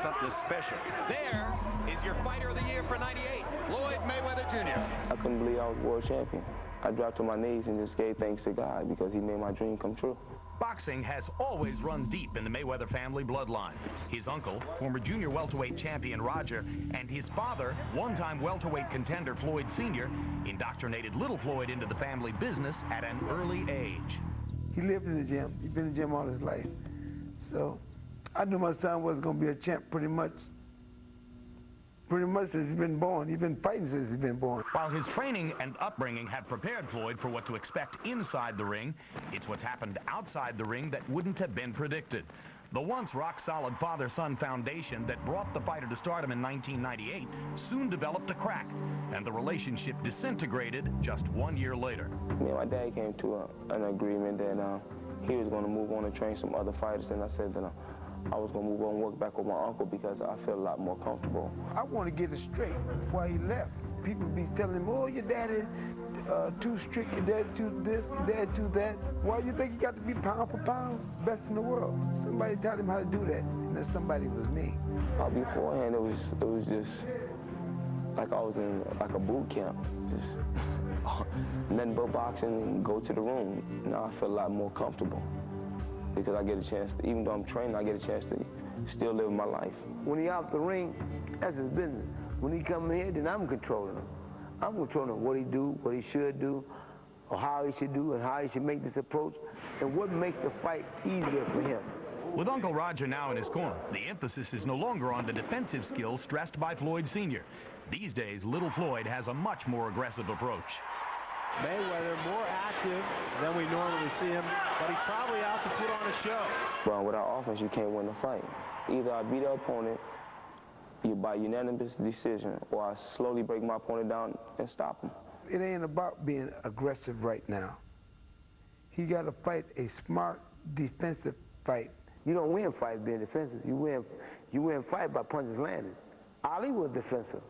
something special. There is your fighter of the year for '98, Floyd Mayweather Jr. I couldn't believe I was world champion. I dropped to my knees and just gave thanks to God because he made my dream come true. Boxing has always run deep in the Mayweather family bloodline. His uncle, former junior welterweight champion Roger, and his father, one-time welterweight contender Floyd Sr., indoctrinated little Floyd into the family business at an early age. He lived in the gym. He's been in the gym all his life. So I knew my son was going to be a champ pretty much since he's been born. He's been fighting since he's been born. While his training and upbringing have prepared Floyd for what to expect inside the ring, it's what's happened outside the ring that wouldn't have been predicted. The once rock-solid father-son foundation that brought the fighter to stardom in 1998 soon developed a crack, and the relationship disintegrated just 1 year later. Me and my dad came to an agreement that he was going to move on and train some other fighters, and I said that I was going to move on and work back with my uncle because I feel a lot more comfortable. I want to get it straight why he left. People be telling him, oh, your dad is too strict, your dad too this, your dad too that. Why do you think he got to be pound for pound best in the world? Somebody taught him how to do that, and that somebody was me. Beforehand, it was just like I was in like a boot camp. Just nothing but boxing and go to the room. Now I feel a lot more comfortable because I get a chance to, even though I'm training, I get a chance to still live my life. When he out the ring, that's his business. When he come in here, then I'm controlling him. I'm controlling what he do, what he should do, or how he should do, and how he should make this approach, and what makes the fight easier for him. With Uncle Roger now in his corner, the emphasis is no longer on the defensive skills stressed by Floyd Sr. These days, little Floyd has a much more aggressive approach. Mayweather more active than we normally see him, but he's probably out to put on a show. But without offense, you can't win the fight. Either I beat the opponent by unanimous decision, or I slowly break my opponent down and stop him. It ain't about being aggressive right now. He got to fight a smart defensive fight. You don't win fights being defensive. You win fight by punches landed. Ali was defensive.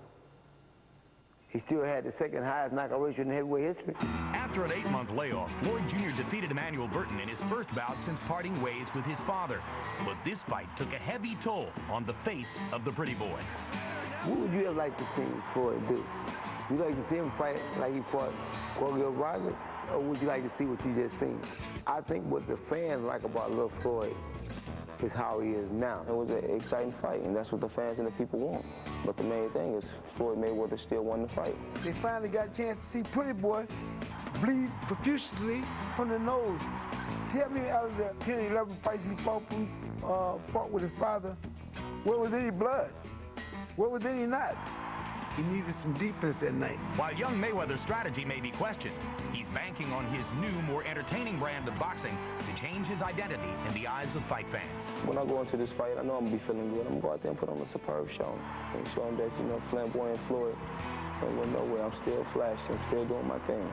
He still had the second highest knockout ratio in heavyweight history. After an 8-month layoff, Floyd Jr. defeated Emmanuel Burton in his first bout since parting ways with his father. But this fight took a heavy toll on the face of the pretty boy. What would you have liked to see Floyd do? Would you like to see him fight like he fought Corrales Rogers? Or would you like to see what you just seen? I think what the fans like about little Floyd is how he is now. It was an exciting fight, and that's what the fans and the people want. But the main thing is Floyd Mayweather still won the fight. They finally got a chance to see Pretty Boy bleed profusely from the nose. Tell me, out of the 10, 11 fights he fought with his father, where was any blood? Where was any knots? He needed some defense that night. While young Mayweather's strategy may be questioned, he's banking on his new, more entertaining brand of boxing to change his identity in the eyes of fight fans. When I go into this fight, I know I'm going to be feeling good. I'm going to go out there and put on a superb show and show him that, you know, flamboyant Floyd ain't going nowhere. I'm still flashy. I'm still doing my thing.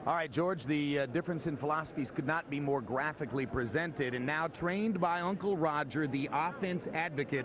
All right, George, the difference in philosophies could not be more graphically presented. And now, trained by Uncle Roger, the offense advocate,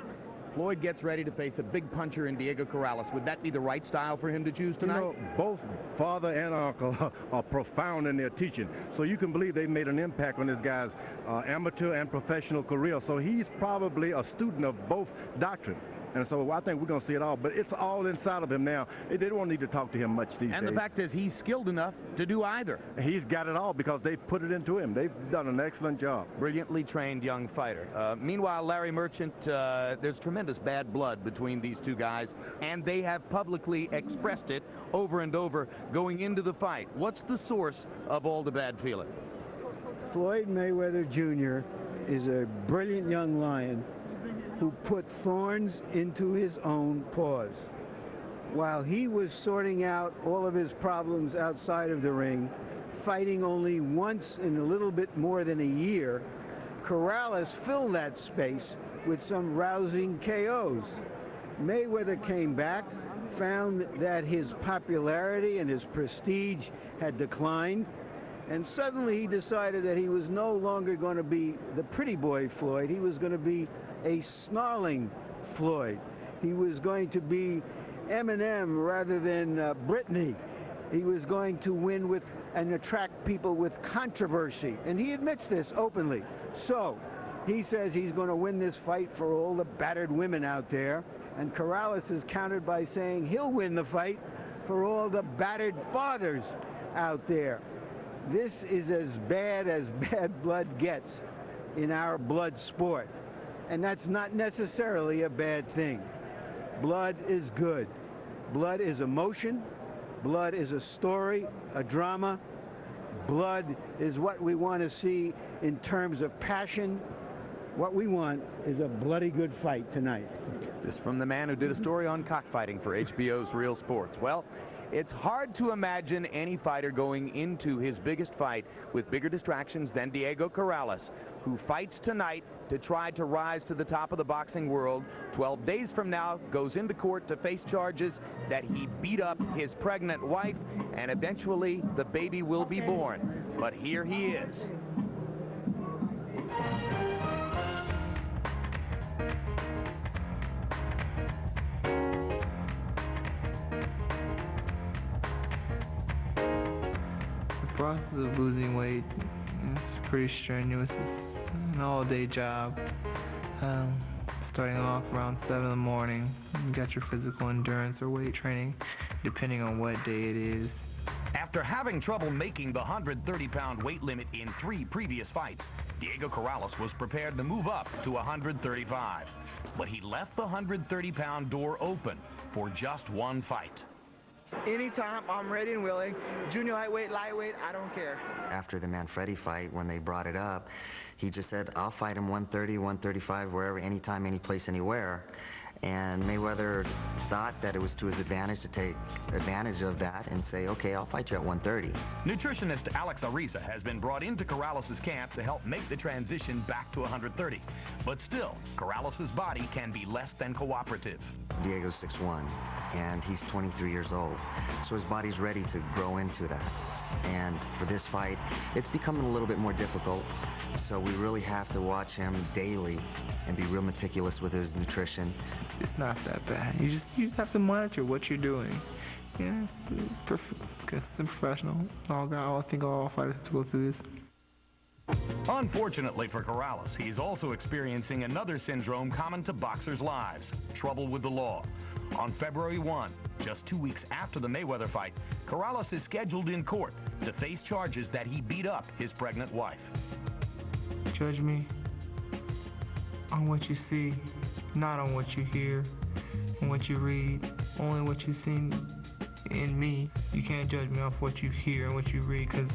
Floyd gets ready to face a big puncher in Diego Corrales. Would that be the right style for him to choose tonight? You know, both father and uncle are profound in their teaching. So you can believe they made an impact on this guy's amateur and professional career. So he's probably a student of both doctrines. And so I think we're going to see it all. But it's all inside of him now. They don't need to talk to him much these days. And the fact is he's skilled enough to do either. He's got it all because they've put it into him. They've done an excellent job. Brilliantly trained young fighter. Meanwhile, Larry Merchant, there's tremendous bad blood between these two guys, and they have publicly expressed it over and over going into the fight. What's the source of all the bad feeling? Floyd Mayweather Jr. is a brilliant young lion who put thorns into his own paws. While he was sorting out all of his problems outside of the ring, fighting only once in a little bit more than a year, Corrales filled that space with some rousing KOs. Mayweather came back, found that his popularity and his prestige had declined, and suddenly he decided that he was no longer going to be the pretty boy Floyd. He was going to be a snarling Floyd. He was going to be Eminem rather than Britney. He was going to win with and attract people with controversy, and he admits this openly. So He says he's going to win this fight for all the battered women out there. And Corrales is countered by saying he'll win the fight for all the battered fathers out there. This is as bad blood gets in our blood sport. And that's not necessarily a bad thing. Blood is good. Blood is emotion. Blood is a story, a drama. Blood is what we want to see in terms of passion. What we want is a bloody good fight tonight. This from the man who did a story on cockfighting for HBO's Real Sports. Well, it's hard to imagine any fighter going into his biggest fight with bigger distractions than Diego Corrales, who fights tonight to try to rise to the top of the boxing world. 12 days from now, goes into court to face charges that he beat up his pregnant wife, and eventually the baby will be born. But here he is. The process of losing weight is pretty strenuous. It's an all-day job. Starting off around 7 in the morning, you got your physical endurance or weight training, depending on what day it is. After having trouble making the 130-pound weight limit in 3 previous fights, Diego Corrales was prepared to move up to 135. But he left the 130-pound door open for just one fight. Anytime, I'm ready and willing. Junior lightweight, I don't care. After the Manfredi fight, when they brought it up, he just said, I'll fight him 130, 135, wherever, anytime, any place, anywhere. And Mayweather thought that it was to his advantage to take advantage of that and say, okay, I'll fight you at 130. Nutritionist Alex Ariza has been brought into Corrales' camp to help make the transition back to 130. But still, Corrales' body can be less than cooperative. Diego's 6'1", and he's 23 years old. So his body's ready to grow into that. And for this fight, it's becoming a little bit more difficult. So we really have to watch him daily and be real meticulous with his nutrition. It's not that bad. You just have to monitor what you're doing. Yeah, it's professional. I think all fighters have to go through this. Unfortunately for Corrales, he's also experiencing another syndrome common to boxers' lives: trouble with the law. On February 1, just 2 weeks after the Mayweather fight, Corrales is scheduled in court to face charges that he beat up his pregnant wife. Judge me on what you see, not on what you hear and what you read, only what you've seen in me. You can't judge me off what you hear and what you read, because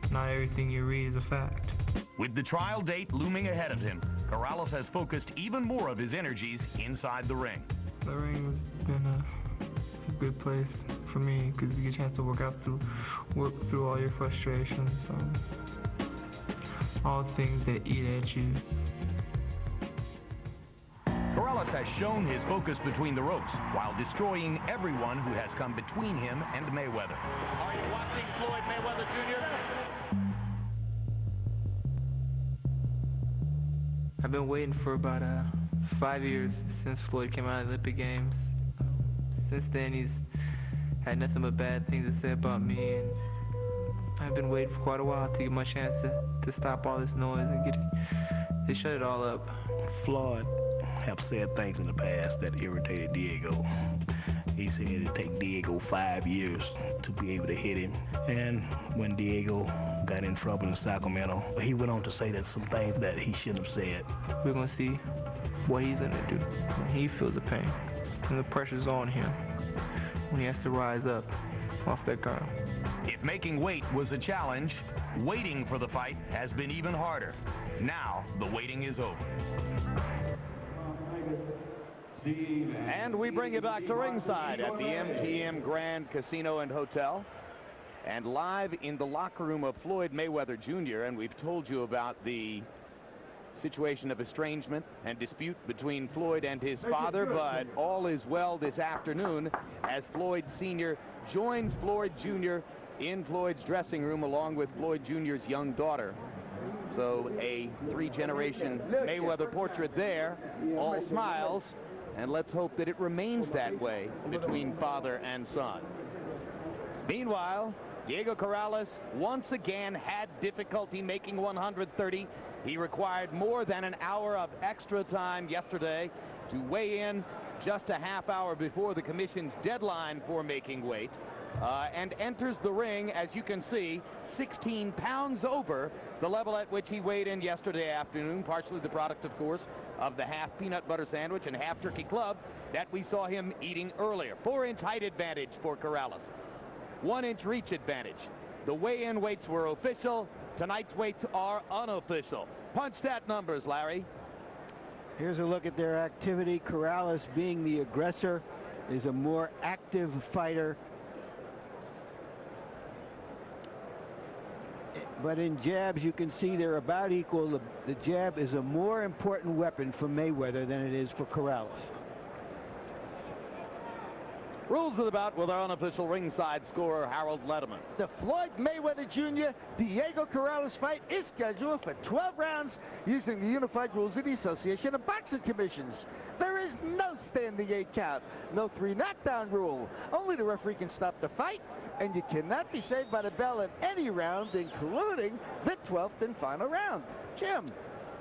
not everything you read is a fact. With the trial date looming ahead of him, Corrales has focused even more of his energies inside the ring. The ring has been a good place for me, because you get a chance to work through all your frustrations, all the things that eat at you. Corrales has shown his focus between the ropes while destroying everyone who has come between him and Mayweather. Are you watching Floyd Mayweather Jr.? I've been waiting for about 5 years since Floyd came out of the Olympic Games. Since then, he's had nothing but bad things to say about me, and I've been waiting for quite a while to get my chance to stop all this noise and to shut it all up. Floyd have said things in the past that irritated Diego. He said it'd take Diego 5 years to be able to hit him. And when Diego got in trouble in Sacramento, he went on to say that some things that he shouldn't have said. We're going to see what he's going to do when he feels the pain and the pressure's on him, when he has to rise up off that ground. If making weight was a challenge, waiting for the fight has been even harder. Now, the waiting is over. And we bring you back to ringside at the MGM Grand Casino and Hotel. And live in the locker room of Floyd Mayweather Jr., and we've told you about the situation of estrangement and dispute between Floyd and his father, but all is well this afternoon as Floyd Sr. joins Floyd Jr. in Floyd's dressing room along with Floyd Jr.'s young daughter. So a 3-generation Mayweather portrait there, all smiles, and let's hope that it remains that way between father and son. Meanwhile, Diego Corrales once again had difficulty making 130. He required more than an hour of extra time yesterday to weigh in just a half hour before the commission's deadline for making weight, and enters the ring, as you can see, 16 pounds over the level at which he weighed in yesterday afternoon, partially the product, of course, of the half peanut butter sandwich and half turkey club that we saw him eating earlier. 4-inch height advantage for Corrales. 1-inch reach advantage. The weigh-in weights were official. Tonight's weights are unofficial. Punch stat numbers, Larry. Here's a look at their activity. Corrales, being the aggressor, is a more active fighter. But in jabs, you can see they're about equal. The jab is a more important weapon for Mayweather than it is for Corrales. Rules of the bout with our unofficial ringside scorer, Harold Letterman. The Floyd Mayweather Jr. Diego Corrales fight is scheduled for 12 rounds using the unified rules of the Association of Boxing Commissions. There is no standing 8 count, no 3 knockdown rule. Only the referee can stop the fight, and you cannot be saved by the bell in any round, including the 12th and final round. Jim.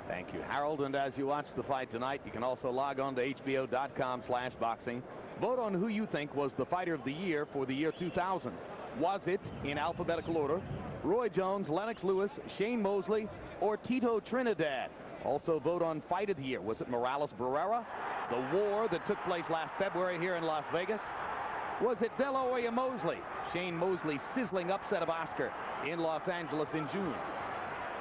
Thank you, Harold. And as you watch the fight tonight, you can also log on to hbo.com/boxing. Vote on who you think was the fighter of the year for the year 2000. Was it, in alphabetical order, Roy Jones, Lennox Lewis, Shane Mosley, or Tito Trinidad? Also vote on fight of the year. Was it Morales Barrera, the war that took place last February here in Las Vegas? Was it De La Hoya Mosley, Shane Mosley's sizzling upset of Oscar in Los Angeles in June?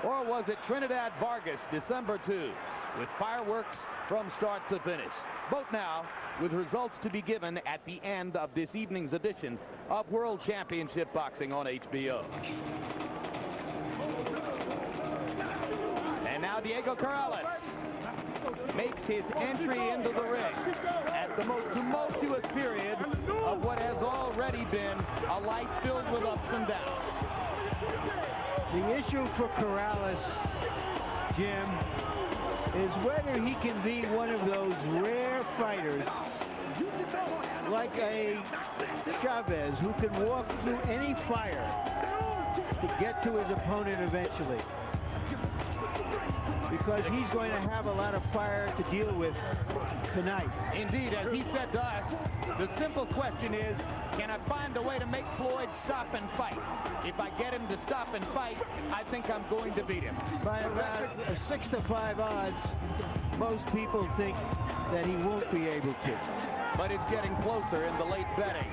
Or was it Trinidad Vargas, December 2, with fireworks from start to finish? Vote now, with results to be given at the end of this evening's edition of World Championship Boxing on HBO. And now Diego Corrales makes his entry into the ring at the most tumultuous period of what has already been a life filled with ups and downs. The issue for Corrales, Jim, is whether he can be one of those rare fighters like a Chavez who can walk through any fire to get to his opponent eventually. Because he's going to have a lot of fire to deal with tonight. Indeed, as he said to us, the simple question is, can I find a way to make Floyd stop and fight? If I get him to stop and fight, I think I'm going to beat him. By about a 6-to-5 odds, most people think that he won't be able to. But it's getting closer in the late betting.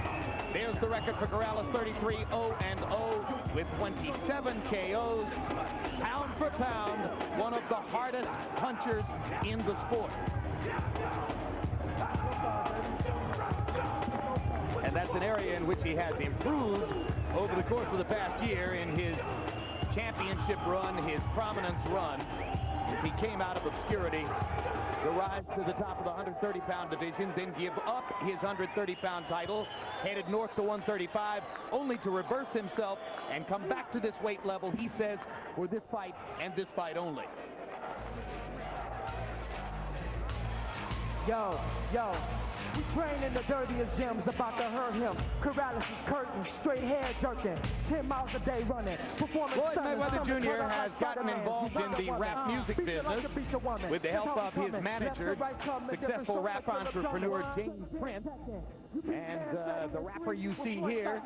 There's the record for Corrales, 33-0-0 with 27 KOs. Pound for pound, one of the hardest punchers in the sport. And that's an area in which he has improved over the course of the past year in his championship run, his prominence run, as he came out of obscurity to rise to the top of the 130-pound division, then give up his 130-pound title, headed north to 135, only to reverse himself and come back to this weight level, he says, for this fight and this fight only. Yo, we train in the dirtiest gyms, about to hurt him. Corrales is curtain, straight hair jerking, 10 miles a day running. Floyd Mayweather Jr. has gotten involved in the rap music business with the help of his manager, successful rap entrepreneur James Prince. And the rapper you see here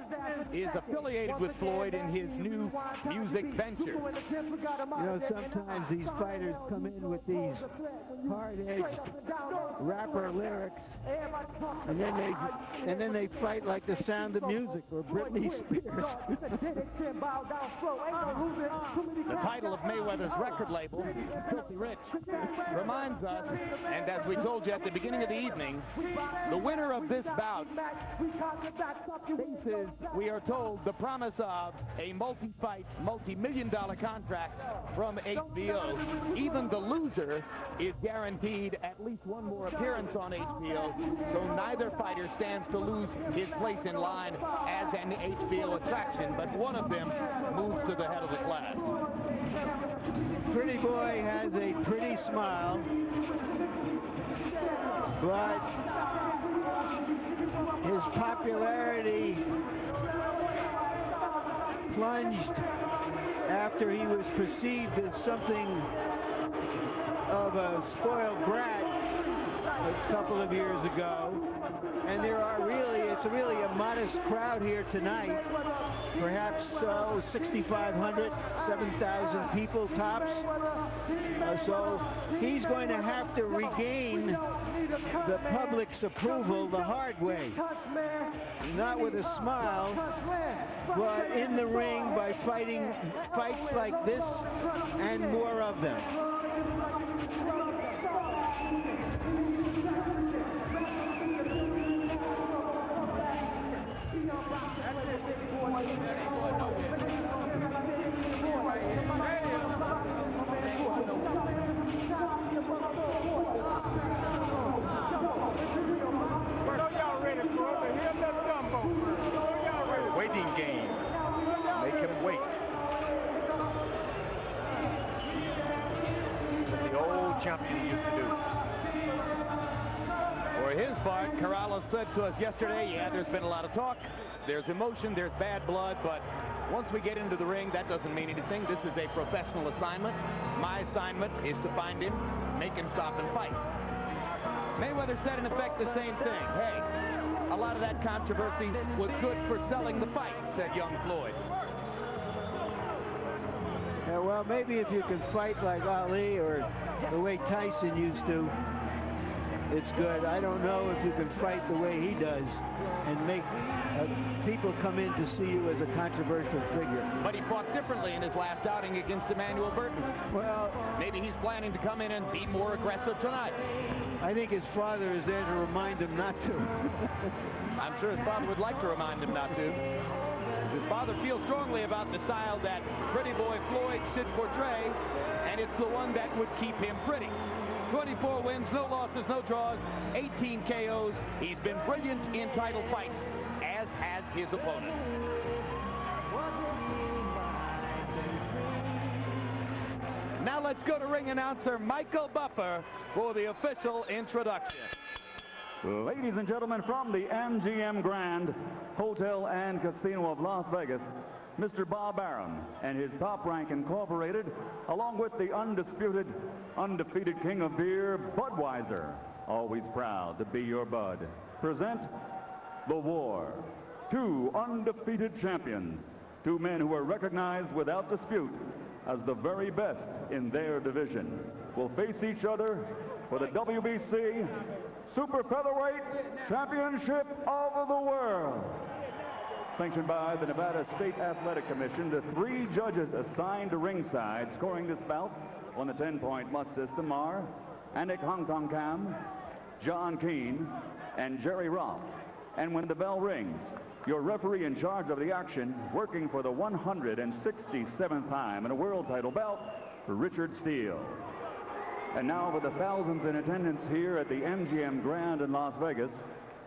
is affiliated with Floyd in his new music venture. You know, sometimes these fighters come in with these hard-edged rapper lyrics, and then they fight like The Sound of Music or Britney Spears. The title of Mayweather's record label, Filthy Rich, reminds us, and as we told you at the beginning of the evening, the winner of this bout faces, we are told, the promise of a multi-fight, multi-million-dollar contract from HBO. Even the loser is guaranteed at least one more appearance on HBO, so neither fighter stands to lose his place in line as an HBO attraction, but one of them moves to the head of the class. Pretty boy has a pretty smile, but his popularity plunged after he was perceived as something of a spoiled brat a couple of years ago, and it's really a modest crowd here tonight. Perhaps 6,500, 7,000 people tops. So he's going to have to regain the public's approval the hard way. Not with a smile, but in the ring by fighting fights like this and more of them. Waiting game. Make him wait. What the old champion used to do. For his part, Corrales said to us yesterday, yeah, there's been a lot of talk. There's emotion, there's bad blood, but once we get into the ring, that doesn't mean anything. This is a professional assignment. My assignment is to find him, make him stop and fight. Mayweather said in effect the same thing. Hey, a lot of that controversy was good for selling the fight, said young Floyd. Yeah, well, maybe if you can fight like Ali or the way Tyson used to, it's good. I don't know if you can fight the way he does and make people come in to see you as a controversial figure. But he fought differently in his last outing against Emmanuel Burton. Well, maybe he's planning to come in and be more aggressive tonight. I think his father is there to remind him not to. I'm sure his father would like to remind him not to. His father feels strongly about the style that Pretty Boy Floyd should portray, and it's the one that would keep him pretty. 24 wins, no losses, no draws, 18 KOs. He's been brilliant in title fights, as has his opponent. Now let's go to ring announcer Michael Buffer for the official introduction. Ladies and gentlemen, from the MGM Grand Hotel and Casino of Las Vegas, Mr. Bob Arum and his Top Rank Incorporated, along with the undefeated king of beer, Budweiser, always proud to be your bud, present The War. Two undefeated champions, two men who are recognized without dispute as the very best in their division, will face each other for the WBC Super Featherweight Championship of the World. Sanctioned by the Nevada State Athletic Commission, the three judges assigned to ringside scoring this bout on the 10-point must system are Anik Hongtong-Kam, John Keane, and Jerry Roth. And when the bell rings, your referee in charge of the action, working for the 167th time in a world title belt, Richard Steele. And now for the thousands in attendance here at the MGM Grand in Las Vegas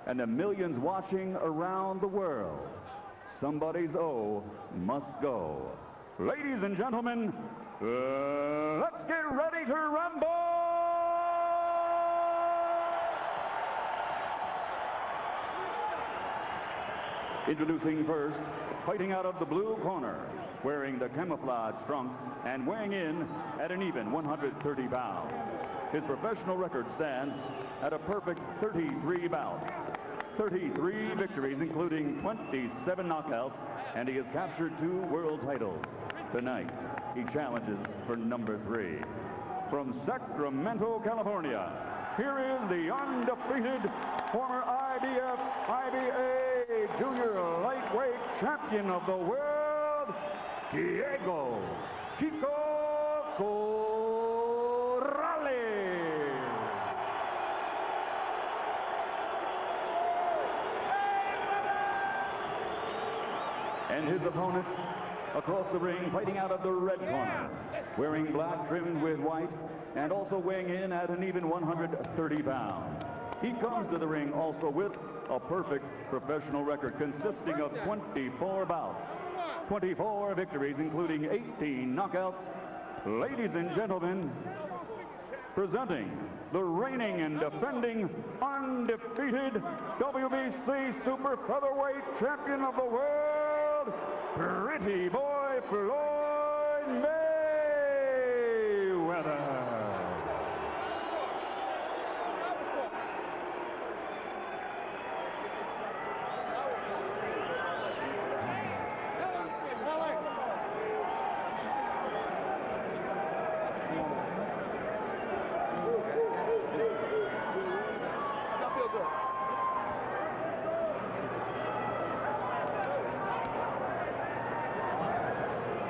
and the millions watching around the world, somebody's O must go. Ladies and gentlemen, let's get ready to rumble! Introducing first, fighting out of the blue corner, wearing the camouflage trunks and weighing in at an even 130 pounds. His professional record stands at a perfect 33 bouts, 33 victories, including 27 knockouts, and he has captured 2 world titles. Tonight, he challenges for number 3. From Sacramento, California, here is the undefeated former IBA junior lightweight champion of the world, Diego Chico Corrales. And his opponent across the ring, fighting out of the red corner, wearing black trimmed with white, and also weighing in at an even 130 pounds. He comes to the ring also with a perfect professional record consisting of 24 bouts, 24 victories, including 18 knockouts. Ladies and gentlemen, presenting the reigning and defending undefeated WBC Super Featherweight Champion of the World, Pretty Boy Floyd Mayweather.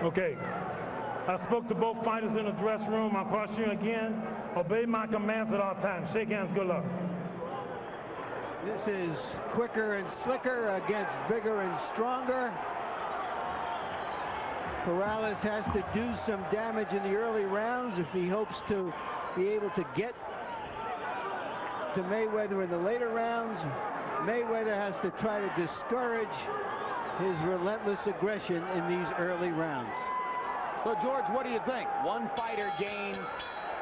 Okay. I spoke to both fighters in the dressing room. I'll caution you again. Obey my commands at all times. Shake hands. Good luck. This is quicker and slicker against bigger and stronger. Corrales has to do some damage in the early rounds if he hopes to be able to get to Mayweather in the later rounds. Mayweather has to try to discourage his relentless aggression in these early rounds. So, George, what do you think? One fighter gains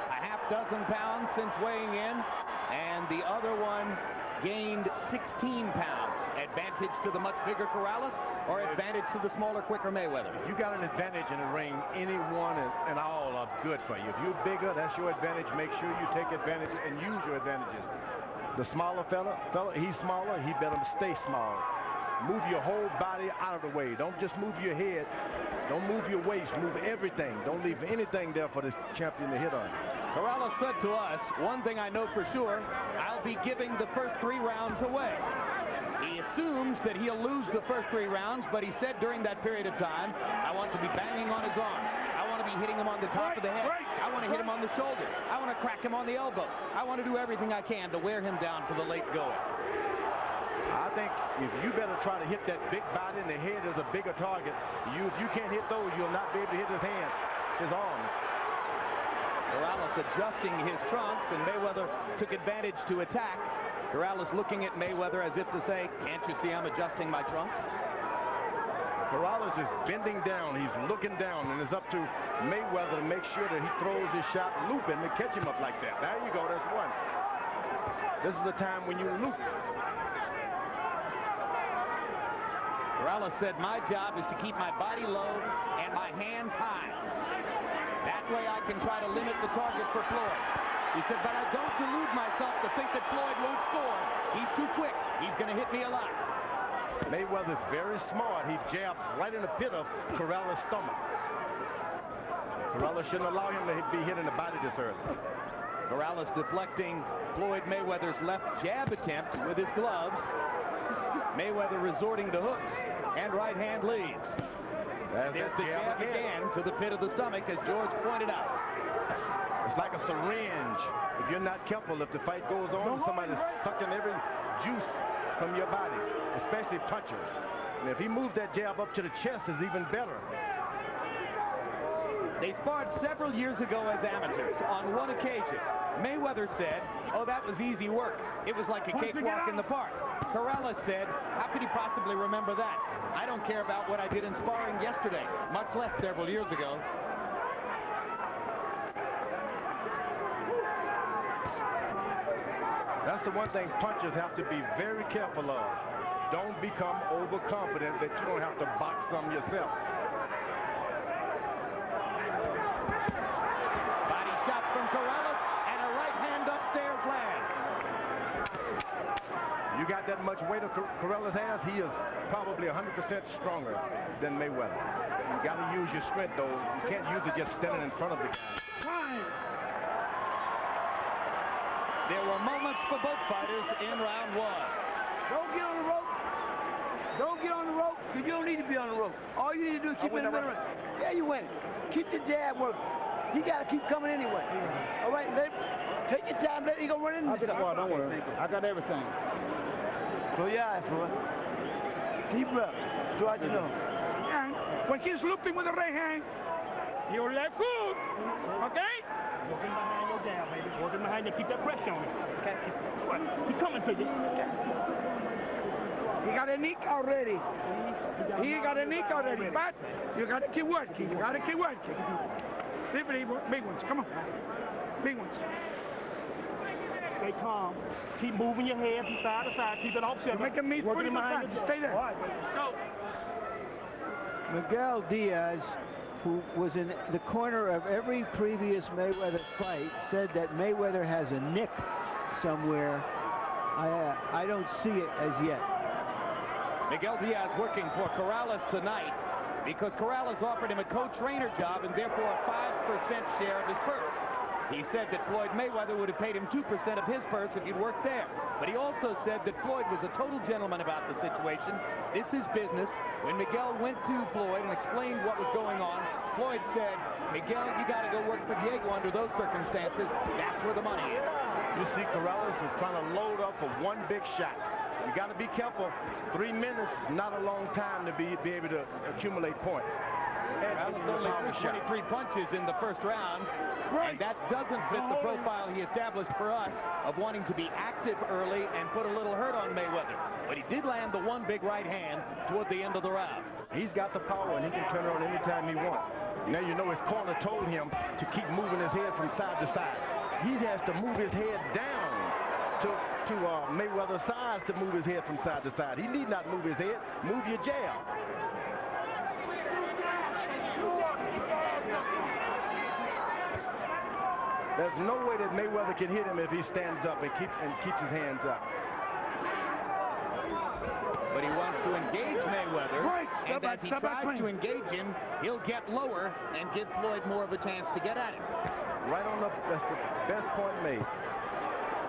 a half dozen pounds since weighing in, and the other one gained 16 pounds. Advantage to the much bigger Corrales, or advantage to the smaller, quicker Mayweather? If you got an advantage in the ring, anyone and all are good for you. If you're bigger, that's your advantage. Make sure you take advantage and use your advantages. The smaller fella, he's smaller, he better stay small. Move your whole body out of the way. Don't just move your head. Don't move your waist. Move everything. Don't leave anything there for this champion to hit on. Corrales said to us, one thing I know for sure, I'll be giving the first 3 rounds away. He assumes that he'll lose the first 3 rounds, but he said during that period of time, I want to be banging on his arms. I want to be hitting him on the top of the head. I want to hit him on the shoulder. I want to crack him on the elbow. I want to do everything I can to wear him down for the late going. I think if you better try to hit that big body in the head as a bigger target. If you can't hit those, you'll not be able to hit his hand, his arms. Corrales adjusting his trunks, and Mayweather took advantage to attack. Corrales looking at Mayweather as if to say, can't you see I'm adjusting my trunks? Corrales is bending down. He's looking down, and it's up to Mayweather to make sure that he throws his shot looping to catch him up like that. There you go. That's one. This is the time when you loop. Corrales said, my job is to keep my body low and my hands high. That way I can try to limit the target for Floyd. He said, but I don't delude myself to think that Floyd won't score. He's too quick. He's going to hit me a lot. Mayweather's very smart. He jabs right in the pit of Corrales' stomach. Corrales shouldn't allow him to be hitting the body this early. Corrales deflecting Floyd Mayweather's left jab attempt with his gloves. Mayweather resorting to hooks and right hand leads. There's the jab again to the pit of the stomach, as George pointed out. It's like a syringe. If you're not careful, if the fight goes on, somebody's sucking every juice from your body, especially punchers. And if he moves that jab up to the chest, it's even better. They sparred several years ago as amateurs. On one occasion, Mayweather said, oh, that was easy work. It was like a cakewalk in the park. Corrales said, how could he possibly remember that? I don't care about what I did in sparring yesterday, much less several years ago. That's the one thing punchers have to be very careful of. Don't become overconfident that you don't have to box some yourself. Body shot from Corrales, and a right hand upstairs lands. You got that much weight of Corrales has, he is probably 100% stronger than Mayweather. You got to use your strength, though. You can't use it just standing in front of the guy. There were moments for both fighters in round 1. Don't get on the rope. Don't get on the rope, because you don't need to be on the rope. All you need to do is keep it in the middle. Yeah, you win. Keep the jab working. He got to keep coming anyway. All right, take your time. Let him go run into something. Don't worry. I got everything. Close your eyes, Floyd. Deep breath. Throughout your nose. When he's looping with the right hand, your left hook, okay? Working behind your jab, baby. Working behind you. Keep that pressure on him. Okay? He's coming to you. He got a nick already. He got a nick already, but you got to keep working. You got to keep working. Big ones. Come on. Big ones. Stay calm. Keep moving your head from side to side. Keep it off center. Make him meet pretty behind you. Stay there. All right, go. Miguel Diaz, who was in the corner of every previous Mayweather fight, said that Mayweather has a nick somewhere. I don't see it as yet. Miguel Diaz working for Corrales tonight because Corrales offered him a co-trainer job and therefore a 5% share of his purse. He said that Floyd Mayweather would have paid him 2% of his purse if he'd worked there. But he also said that Floyd was a total gentleman about the situation. This is business. When Miguel went to Floyd and explained what was going on, Floyd said, Miguel, you got to go work for Diego under those circumstances. That's where the money is. You see Corrales is trying to load up for one big shot. You got to be careful. 3 minutes, not a long time to be able to accumulate points. Corrales only threw 23 punches in the first round, and that doesn't fit the profile he established for us of wanting to be active early and put a little hurt on Mayweather. But he did land the one big right hand toward the end of the round. He's got the power, and he can turn it on anytime he wants. Now you know his corner told him to keep moving his head from side to side. He has to move his head down to Mayweather's size to move his head from side to side. He need not move his head. Move your jab. There's no way that Mayweather can hit him if he stands up and keeps his hands up. But he wants to engage Mayweather, and as he tries to engage him, he'll get lower and give Floyd more of a chance to get at him. Right on that's the best point made.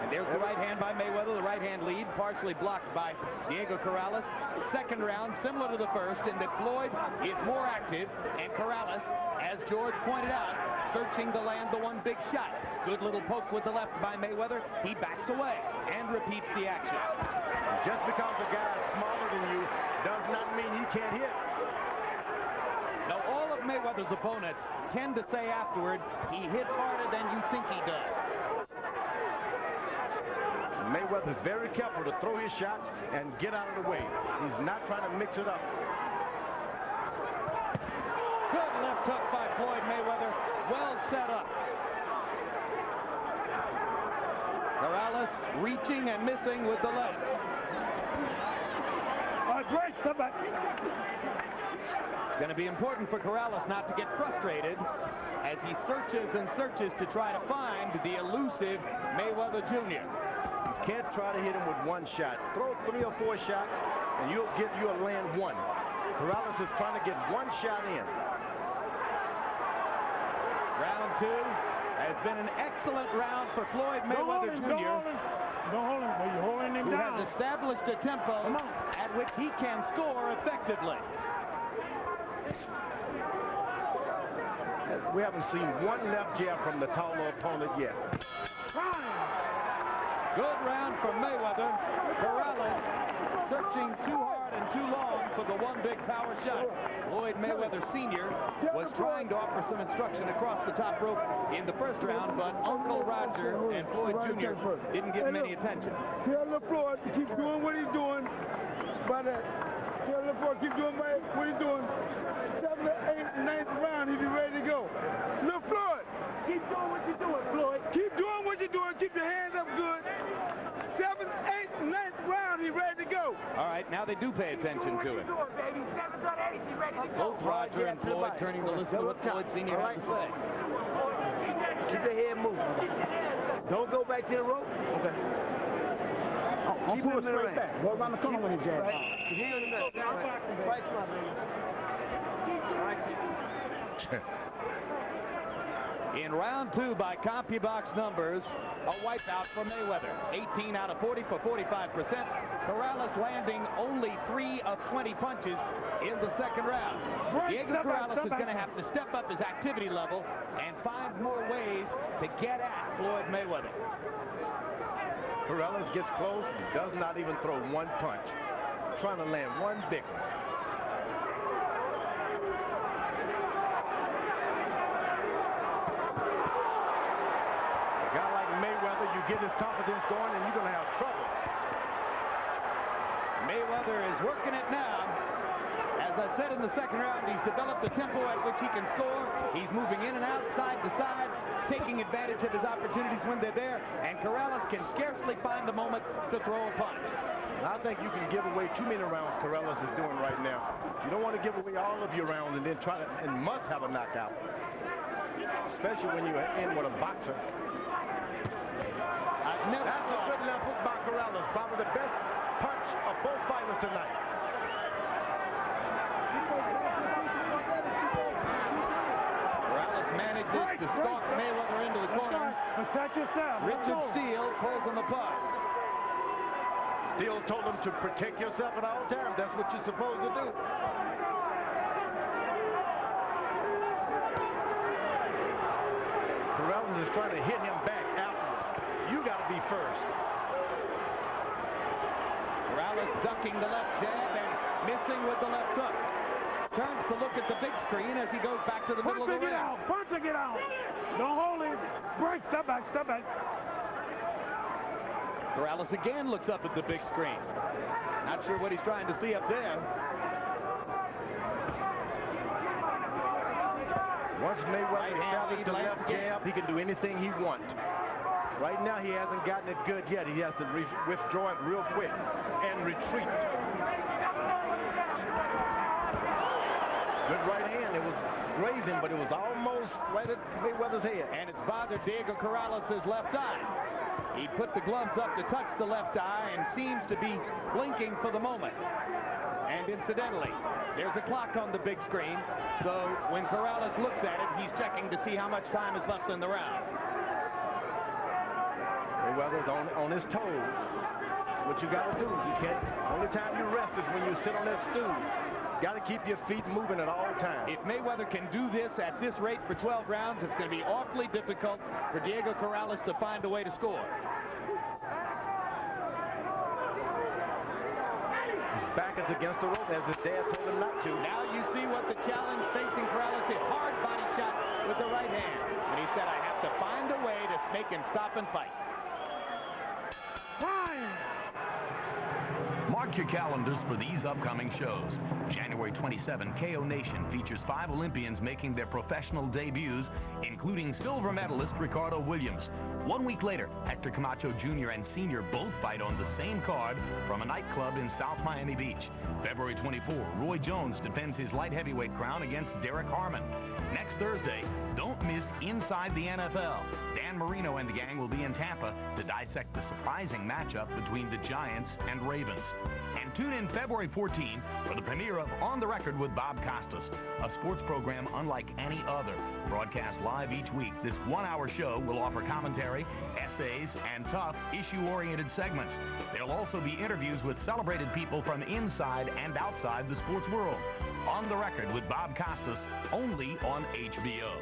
And there's the right hand by Mayweather, the right hand lead, partially blocked by Diego Corrales. Second round, similar to the first, in that Floyd is more active, and Corrales, as George pointed out, searching to land the one big shot. Good little poke with the left by Mayweather. He backs away and repeats the action. Just because a guy is smaller than you does not mean he can't hit. Now, all of Mayweather's opponents tend to say afterward, he hits harder than you think he does. Mayweather's very careful to throw his shots and get out of the way. He's not trying to mix it up. Good left hook by Floyd Mayweather. Well set up. Corrales reaching and missing with the left. Great, step back. It's going to be important for Corrales not to get frustrated as he searches and searches to try to find the elusive Mayweather Jr. You can't try to hit him with one shot. Throw 3 or 4 shots, and you'll land one. Corrales is trying to get one shot in. Round 2 has been an excellent round for Floyd Mayweather Jr. Don't hold him, but you're holding him down. Who has established a tempo at which he can score effectively. We haven't seen one left jab from the taller opponent yet. Good round for Mayweather. Corrales searching too hard and too long for the one big power shot. Floyd Mayweather Sr. was trying to offer some instruction across the top rope in the first round, but Uncle Roger and Floyd Jr. didn't give him any attention. Tell Floyd to keep doing what he's doing. Tell Floyd keep doing what he's doing. 7th, 8th, 9th round, he'll be ready to go. Look, Floyd, keep doing what you're doing, Floyd. Keep doing what you're doing. Keep your hands up good. 7th, 8th, 9th round, he's ready to go. All right, now they do pay attention to him. Both Roger and Floyd turning to listen to what Floyd Sr. has to say. Keep your head moving. Don't go back to the rope. Okay. Keep him straight back. Go around the corner with his jab. In round 2, by CompuBox numbers, a wipeout for Mayweather. 18 out of 40 for 45%. Corrales landing only 3 of 20 punches in the second round. Diego Corrales is going to have to step up his activity level and find more ways to get at Floyd Mayweather. Corrales gets close, does not even throw one punch. Trying to land one big one. A guy like Mayweather, you get his confidence going and you're going to have trouble. Mayweather is working it now. As I said in the second round, he's developed a tempo at which he can score. He's moving in and out, side to side, taking advantage of his opportunities when they're there, and Corrales can scarcely find a moment to throw a punch. I think you can give away too many rounds Corrales is doing right now. You don't want to give away all of your rounds and then try to must have a knockout, especially when you're in with a boxer. That's a good left hook by Corrales, probably the best punch of both fighters tonight. Corrales manages to stalk Mayweather into the corner. Protect yourself. Richard Steele calls on the puck. Steele told him to protect yourself at all times. That's what you're supposed to do. Corrales is trying to hit him back outward. You got to be first. Corrales ducking the left jab and missing with the left hook. Turns to look at the big screen as he goes back to the middle of the ring. Punch and get out. Don't hold him. Break. Step back. Step back. Corrales again looks up at the big screen. Not sure what he's trying to see up there. Once Mayweather establishes the left jab, he can do anything he wants. Right now, he hasn't gotten it good yet. He has to withdraw it real quick and retreat. Good right hand. It was grazing, but it was almost right at Mayweather's head. And it's bothered Diego Corrales' left eye. He put the gloves up to touch the left eye and seems to be blinking for the moment. And incidentally, there's a clock on the big screen, so when Corrales looks at it, he's checking to see how much time is left in the round. Mayweather's on his toes. What you got to do, you can't. Only time you rest is when you sit on that stool. Got to keep your feet moving at all times. If Mayweather can do this at this rate for 12 rounds, it's going to be awfully difficult for Diego Corrales to find a way to score. His back is against the rope as his dad told him not to. Now you see what the challenge facing Corrales is. Hard body shot with the right hand. And he said, I have to find a way to make him stop and fight. Mark your calendars for these upcoming shows. January 27, KO Nation features 5 Olympians making their professional debuts, including silver medalist Ricardo Williams. 1 week later, Hector Camacho Jr. and Sr. both fight on the same card from a nightclub in South Miami Beach. February 24, Roy Jones defends his light heavyweight crown against Derek Harmon. Next Thursday, don't miss Inside the NFL. Dan Marino and the gang will be in Tampa to dissect the surprising matchup between the Giants and Ravens. And tune in February 14 for the premiere of On the Record with Bob Costas, a sports program unlike any other. Broadcast live each week, this 1-hour show will offer commentary, essays, and tough, issue-oriented segments. There'll also be interviews with celebrated people from inside and outside the sports world. On the Record with Bob Costas, only on HBO.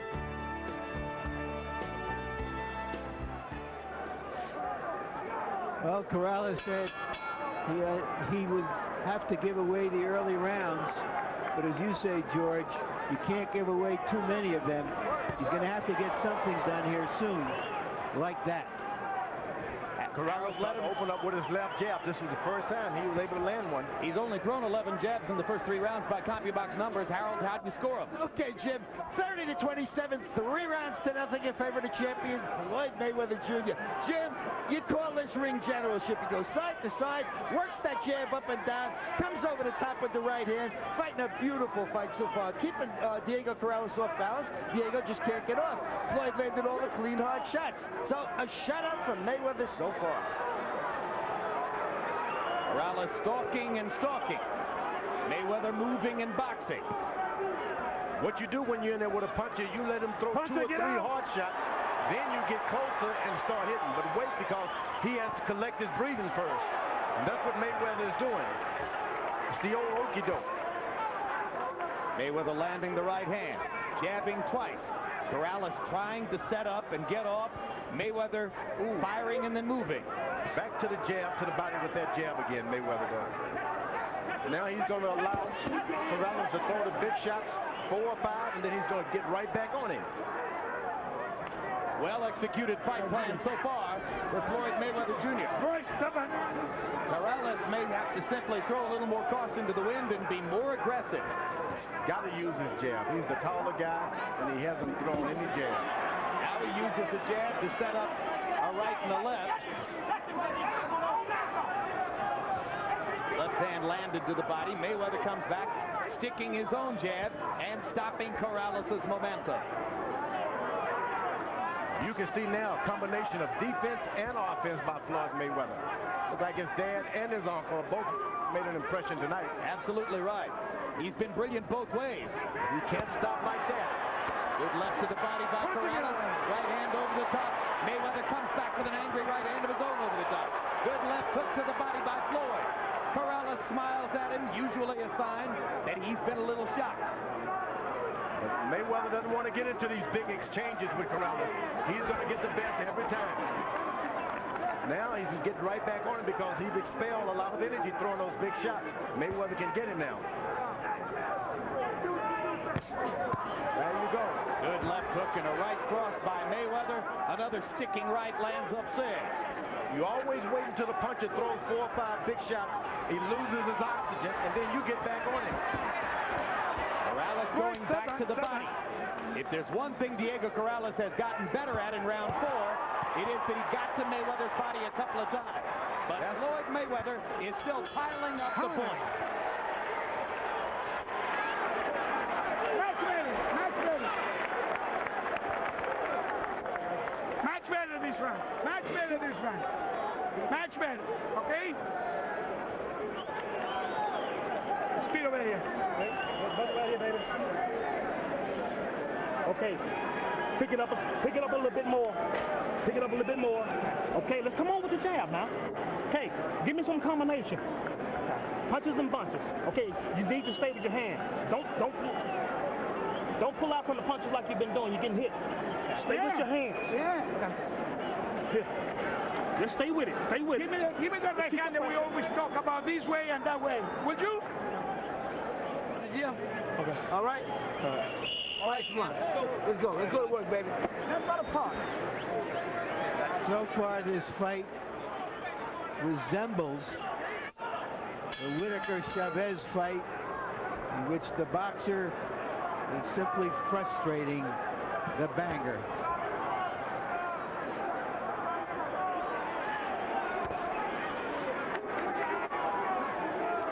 Well, Corrales said he would have to give away the early rounds, but as you say, George, you can't give away too many of them. He's going to have to get something done here soon, like that. Corrales let him open up with his left jab. This is the first time he was able to land one. He's only thrown 11 jabs in the first 3 rounds by CompuBox numbers. Harold, how'd you score him? Okay, Jim, 30-27, 3 rounds to nothing in favor of the champion, Floyd Mayweather Jr. Jim, you call this ring generalship. He goes side to side, works that jab up and down, comes over the top with the right hand, fighting a beautiful fight so far, keeping Diego Corrales off balance. Diego just can't get off. Floyd landed all the clean, hard shots. So a shutout from Mayweather so far. Corrales stalking and stalking. Mayweather moving and boxing. What you do when you're in there with a puncher, you let him throw 2 or 3 hard shots, then you get closer and start hitting. But wait, because he has to collect his breathing first. And that's what Mayweather is doing. It's the old okey-doke. Mayweather landing the right hand, jabbing twice. Corrales trying to set up and get off. Mayweather firing and then moving. Back to the jab, to the body with that jab again, Mayweather does. Now he's going to allow Corrales to throw the big shots, 4 or 5, and then he's going to get right back on him. Well-executed fight plan so far for Floyd Mayweather Jr. Corrales may have to simply throw a little more caution to the wind and be more aggressive. Got to use his jab. He's the taller guy, and he hasn't thrown any jab. Now he uses the jab to set up a right and a left. Left hand landed to the body. Mayweather comes back, sticking his own jab and stopping Corrales' momentum. You can see now a combination of defense and offense by Floyd Mayweather. Looks like his dad and his uncle both made an impression tonight. Absolutely right. He's been brilliant both ways. You can't stop like that. Good left to the body by Corrales. Right hand over the top. Mayweather comes back with an angry right hand of his own over the top. Good left hook to the body by Floyd. Corrales smiles at him, usually a sign that he's been a little shocked. Mayweather doesn't want to get into these big exchanges with Corrales. He's going to get the best every time. Now he's getting right back on him because he's expelled a lot of energy throwing those big shots. Mayweather can get him now. There you go. Good left hook and a right cross by Mayweather. Another sticking right lands upstairs. You always wait until the puncher throws 4 or 5 big shots. He loses his oxygen, and then you get back on him. Corrales going back to the body. If there's one thing Diego Corrales has gotten better at in round 4, it is that he got to Mayweather's body a couple of times. But Floyd Mayweather is still piling up the points. Match ready. Match ready. Match ready this round. Match ready this round. Match ready. Okay? Speed over here. Right here, baby. Okay. Pick it up a little bit more. Pick it up a little bit more. Okay, let's come on with the jab now. Okay, give me some combinations. Punches and bunches. Okay, you need to stay with your hand. Don't pull out from the punches like you've been doing. You're getting hit. Stay with your hands. Yeah. Here. Just stay with it. Stay with it. Give me that backhand that we always talk about, this way and that way. Would you? Yeah. Okay. All right. All right, come on. Let's go. Let's go to work, baby. That's not a part. So far, this fight resembles the Whitaker-Chavez fight, in which the boxer is simply frustrating the banger.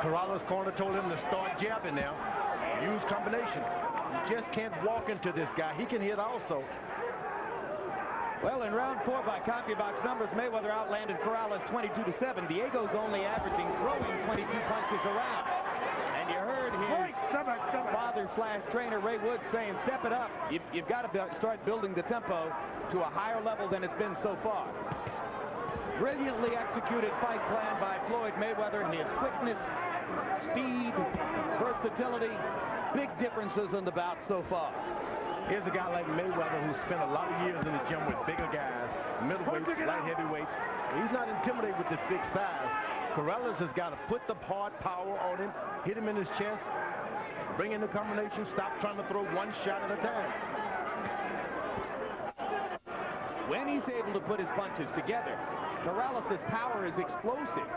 Corrales' corner told him to start jabbing now. Use combination. You just can't walk into this guy. He can hit also. Well, in round 4 by CompuBox numbers, Mayweather outlanded Corrales 22-7. Diego's only averaging throwing 22 punches around. And you heard his father/trainer Ray Woods saying, step it up. You've got to start building the tempo to a higher level than it's been so far. Brilliantly executed fight plan by Floyd Mayweather. His quickness, speed, versatility, big differences in the bout so far. Here's a guy like Mayweather who spent a lot of years in the gym with bigger guys, middleweights, light heavyweights. He's not intimidated with this big size. Corrales has got to put the hard power on him, hit him in his chest, bring in the combination, stop trying to throw one shot at a time. When he's able to put his punches together, Corrales' power is explosive.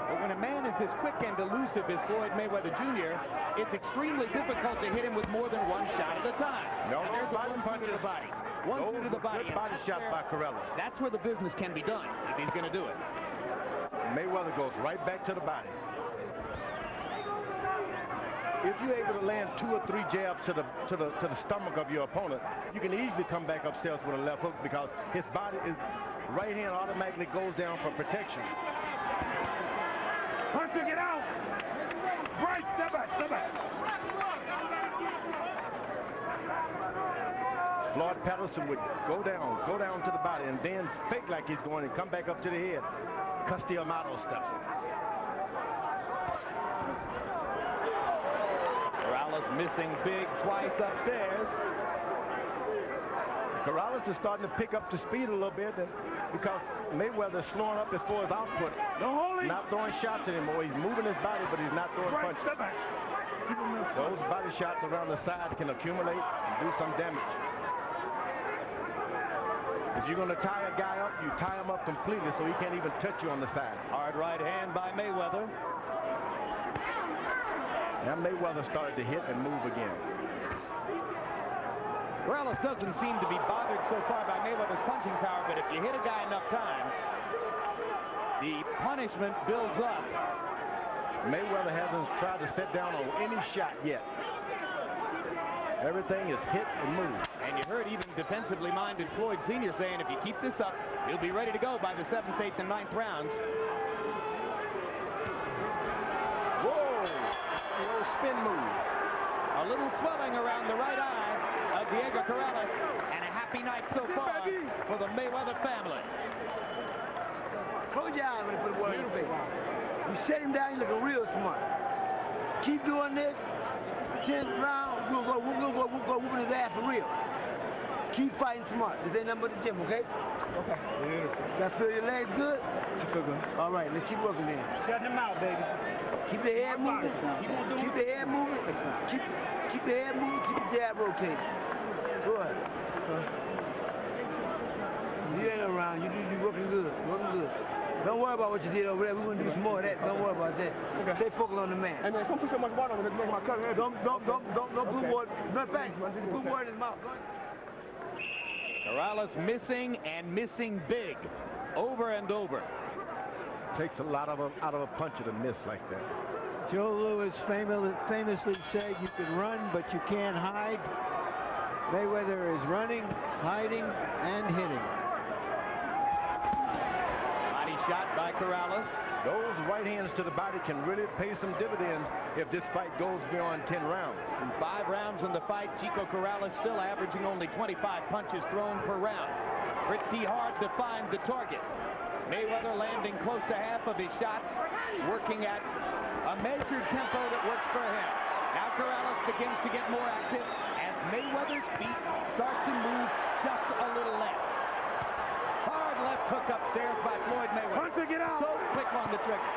But when a man is as quick and elusive as Floyd Mayweather Jr., it's extremely difficult to hit him with more than one shot at a time. No, and there's one punch to the body. One to the body. Good body shot by Corrales. That's where the business can be done if he's going to do it. Mayweather goes right back to the body. If you're able to land 2 or 3 jabs to the stomach of your opponent, you can easily come back upstairs with a left hook because his body is right hand automatically goes down for protection. Punch to get out. Right, step back, step back. Floyd Patterson would go down to the body and then fake like he's going and come back up to the head. Castillo-Mato stuff. Corrales missing big twice upstairs. Corrales is starting to pick up the speed a little bit because Mayweather is slowing up as far as output. Not throwing shots anymore. He's moving his body, but he's not throwing punches. Those body shots around the side can accumulate and do some damage. If you're going to tie a guy up, you tie him up completely so he can't even touch you on the side. Hard right hand by Mayweather. Now Mayweather started to hit and move again. Corrales doesn't seem to be bothered so far by Mayweather's punching power, but if you hit a guy enough times, the punishment builds up. Mayweather hasn't tried to sit down on any shot yet. Everything is hit and move. And you heard even defensively minded Floyd Sr. saying if you keep this up, he'll be ready to go by the 7th, 8th, and 9th rounds. Whoa! The old spin move. A little swelling around the right eye of Diego Corrales, and a half happy night so far for the Mayweather family. Close your eyes when you put the water in your face. You shut him down, you looking real smart. Keep doing this. 10th round, we'll go whooping his ass for real. Keep fighting smart. This ain't nothing but the gym, okay? Okay. Beautiful. You feel your legs good? I feel good. All right, let's keep working then. Shut him out, baby. Keep the head moving. Keep the head moving. Keep the head moving. Keep the jab rotating. Go ahead. You ain't around. You working good. Working good. Don't worry about what you did over there. We're gonna do some more of that. Don't worry about that. Okay. Stay focused on the man. And then don't put so much water on it to make my cut. Don't put water. Matter of fact, put water in his mouth. Corrales missing and missing big, over and over. Takes a lot out of a puncher to miss like that. Joe Louis famously said, "You can run, but you can't hide." Mayweather is running, hiding, and hitting. Body shot by Corrales. Those right hands to the body can really pay some dividends if this fight goes beyond 10 rounds. In 5 rounds in the fight, Chico Corrales still averaging only 25 punches thrown per round. Pretty hard to find the target. Mayweather landing close to half of his shots, working at a measured tempo that works for him. Now Corrales begins to get more active as Mayweather's feet start to move just a little less. Hard left hook upstairs by Floyd Mayweather. Hunter, get out. So quick on the trigger.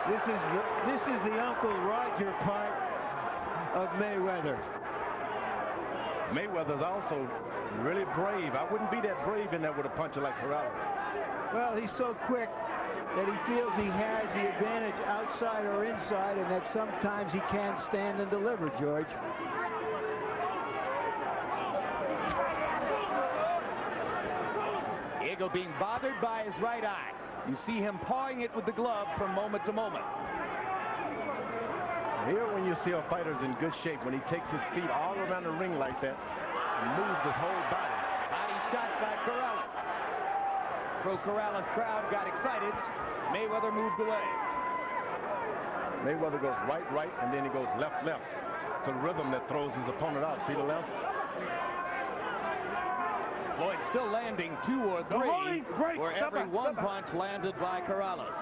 This is the Uncle Roger part of Mayweather. Mayweather's also really brave. I wouldn't be that brave in there with a puncher like Corrales. Well, he's so quick that he feels he has the advantage outside or inside, and that sometimes he can't stand and deliver, George. Diego being bothered by his right eye. You see him pawing it with the glove from moment to moment. Here when you see a fighter's in good shape, when he takes his feet all around the ring like that, and moves his whole body. Body shot by Corrales. Pro Corrales crowd got excited. Mayweather moved away. Mayweather goes right, and then he goes left. It's a rhythm that throws his opponent out. See the left? Floyd still landing 2 or 3 for every one punch landed by Corrales.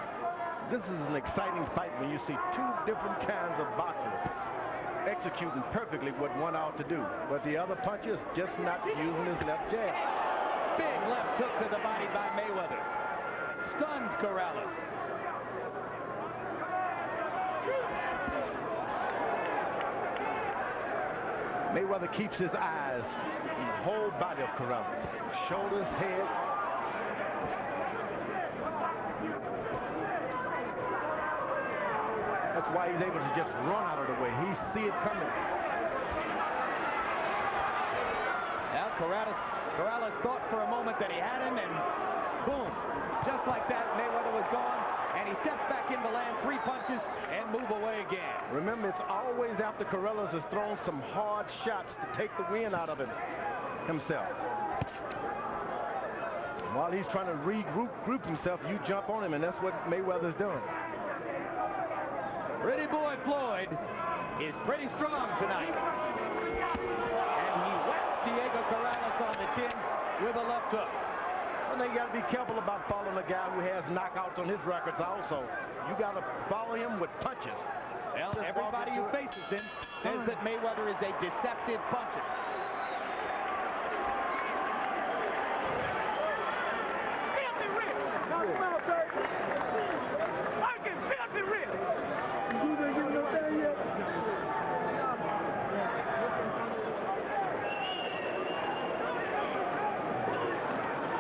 This is an exciting fight when you see 2 different kinds of boxers executing perfectly what one ought to do. But the other puncher is just not using his left jab. Big left hook to the body by Mayweather. Stunned Corrales. Mayweather keeps his eyes on the whole body of Corrales. Shoulders, head. That's why he's able to just run out of the way. He see it coming. Now Corrales thought for a moment that he had him, and boom, just like that, Mayweather was gone, and he steps back into land, 3 punches, and move away again. Remember, it's always after Corrales has thrown some hard shots to take the wind out of him himself. And while he's trying to regroup himself, you jump on him, and that's what Mayweather's doing. Pretty boy Floyd is pretty strong tonight. And he whacks Diego Corrales on the chin with a left hook. Well, you got to be careful about following a guy who has knockouts on his records also. You got to follow him with punches. Well, everybody who faces him says that Mayweather is a deceptive puncher. Filthy rip. Knock him out, baby. Working filthy rip. You didn't give no thing yet.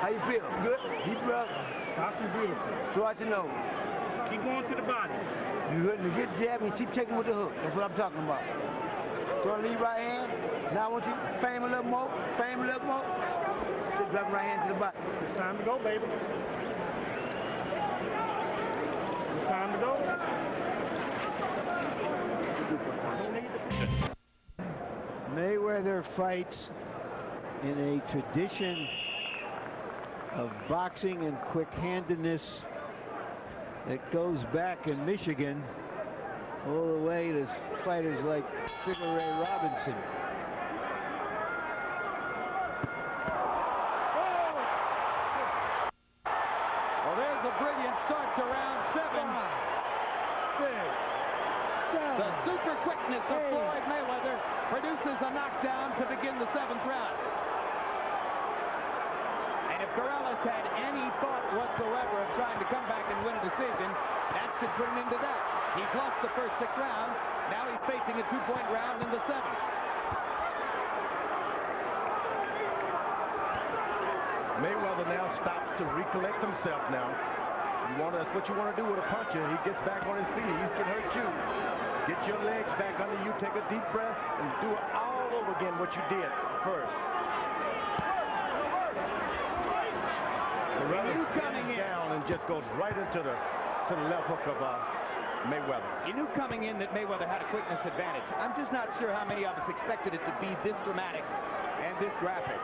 How you feel? Good? Deep breath. Boxing beautiful. Stretch your nose. Keep going to the body. You get jab and keep taking with the hook. That's what I'm talking about. Throw the lead right hand. Now I want you to fame a little more. Fame a little more. Just drop right hand to the body. It's time to go, baby. It's time to go. Mayweather fights in a tradition of boxing and quick-handedness that goes back in Michigan all the way to fighters like Figure Ray Robinson. a brilliant start to round 7. The super quickness of Floyd Mayweather produces a knockdown to begin the 7th round. And if Corrales had any thought whatsoever of trying to come back and win a decision, that should put an end to that. He's lost the first 6 rounds. Now he's facing a 2-point round in the 7th. Mayweather now stops to recollect himself now. That's what you want to do with a puncher. He gets back on his feet. He can hurt you. Get your legs back under you, take a deep breath, and do it all over again what you did first. Corrales coming down and just goes right into the left hook of Mayweather. You knew coming in that Mayweather had a quickness advantage. I'm just not sure how many of us expected it to be this dramatic and this graphic.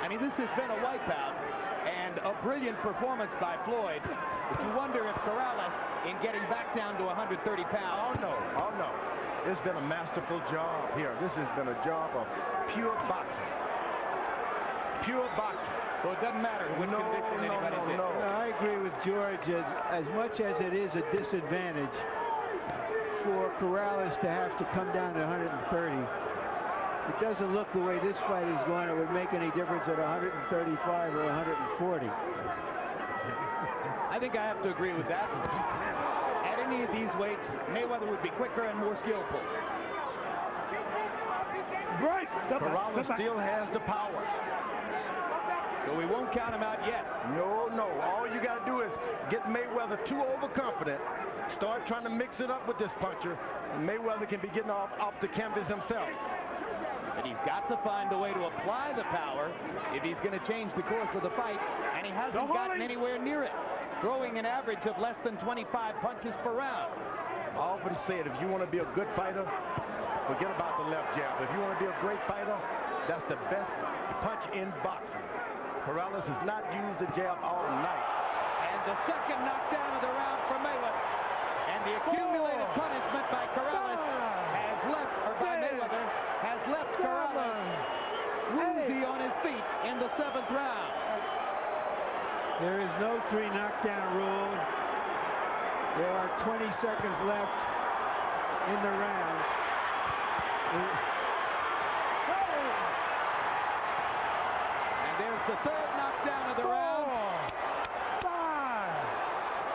I mean, this has been a wipeout and a brilliant performance by Floyd. But you wonder if Corrales, in getting back down to 130 pounds... Oh, no. It's been a masterful job here. This has been a job of pure boxing. Pure boxing. So it doesn't matter which condition anybody's in. No, I agree with George. As much as it is a disadvantage for Corrales to have to come down to 130, it doesn't look the way this fight is going. It would make any difference at 135 or 140. I think I have to agree with that. At any of these weights, Mayweather would be quicker and more skillful. Right. Corrales still has the power. So we won't count him out yet. No. All you got to do is get Mayweather too overconfident, start trying to mix it up with this puncher, and Mayweather can be getting off the canvas himself. But he's got to find a way to apply the power if he's going to change the course of the fight, and he hasn't gotten anywhere near it, throwing an average of less than 25 punches per round. I often said, if you want to be a good fighter, forget about the left jab. If you want to be a great fighter, that's the best punch in boxing. Corrales has not used the jab all night. And the second knockdown of the round for Mayweather. And the accumulated punishment by Corrales by Mayweather has left Corrales woozy on his feet in the 7th round. There is no 3 knockdown rule. There are 20 seconds left in the round. And there's the 3rd knockdown of the round. 5,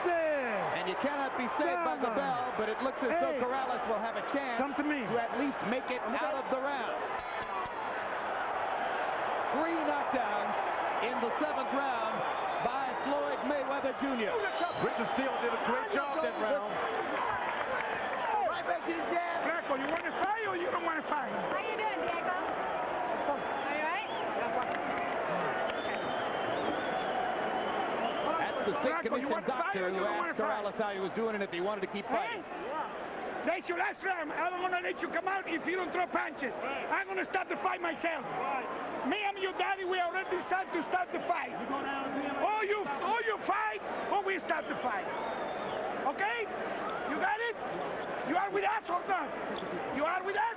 6, and you cannot be saved by the bell, but it looks as though Corrales will have a chance to at least make it out of the round. 3 knockdowns in the 7th round by Floyd Mayweather Jr. Richard Steele did a great job that round. Right back to the jab. Greco, you want to fight or you don't want to fight? How you doing, Diego? Are you right? That's the state commission doctor who asked Corrales how he was doing and if he wanted to keep fighting. That's your last round. I don't want to let you come out if you don't throw punches. I'm going to start the fight myself. Me and your daddy, we already decided to start the fight. Or you fight, or we start the fight. Okay? You got it? You are with us or not? You are with us?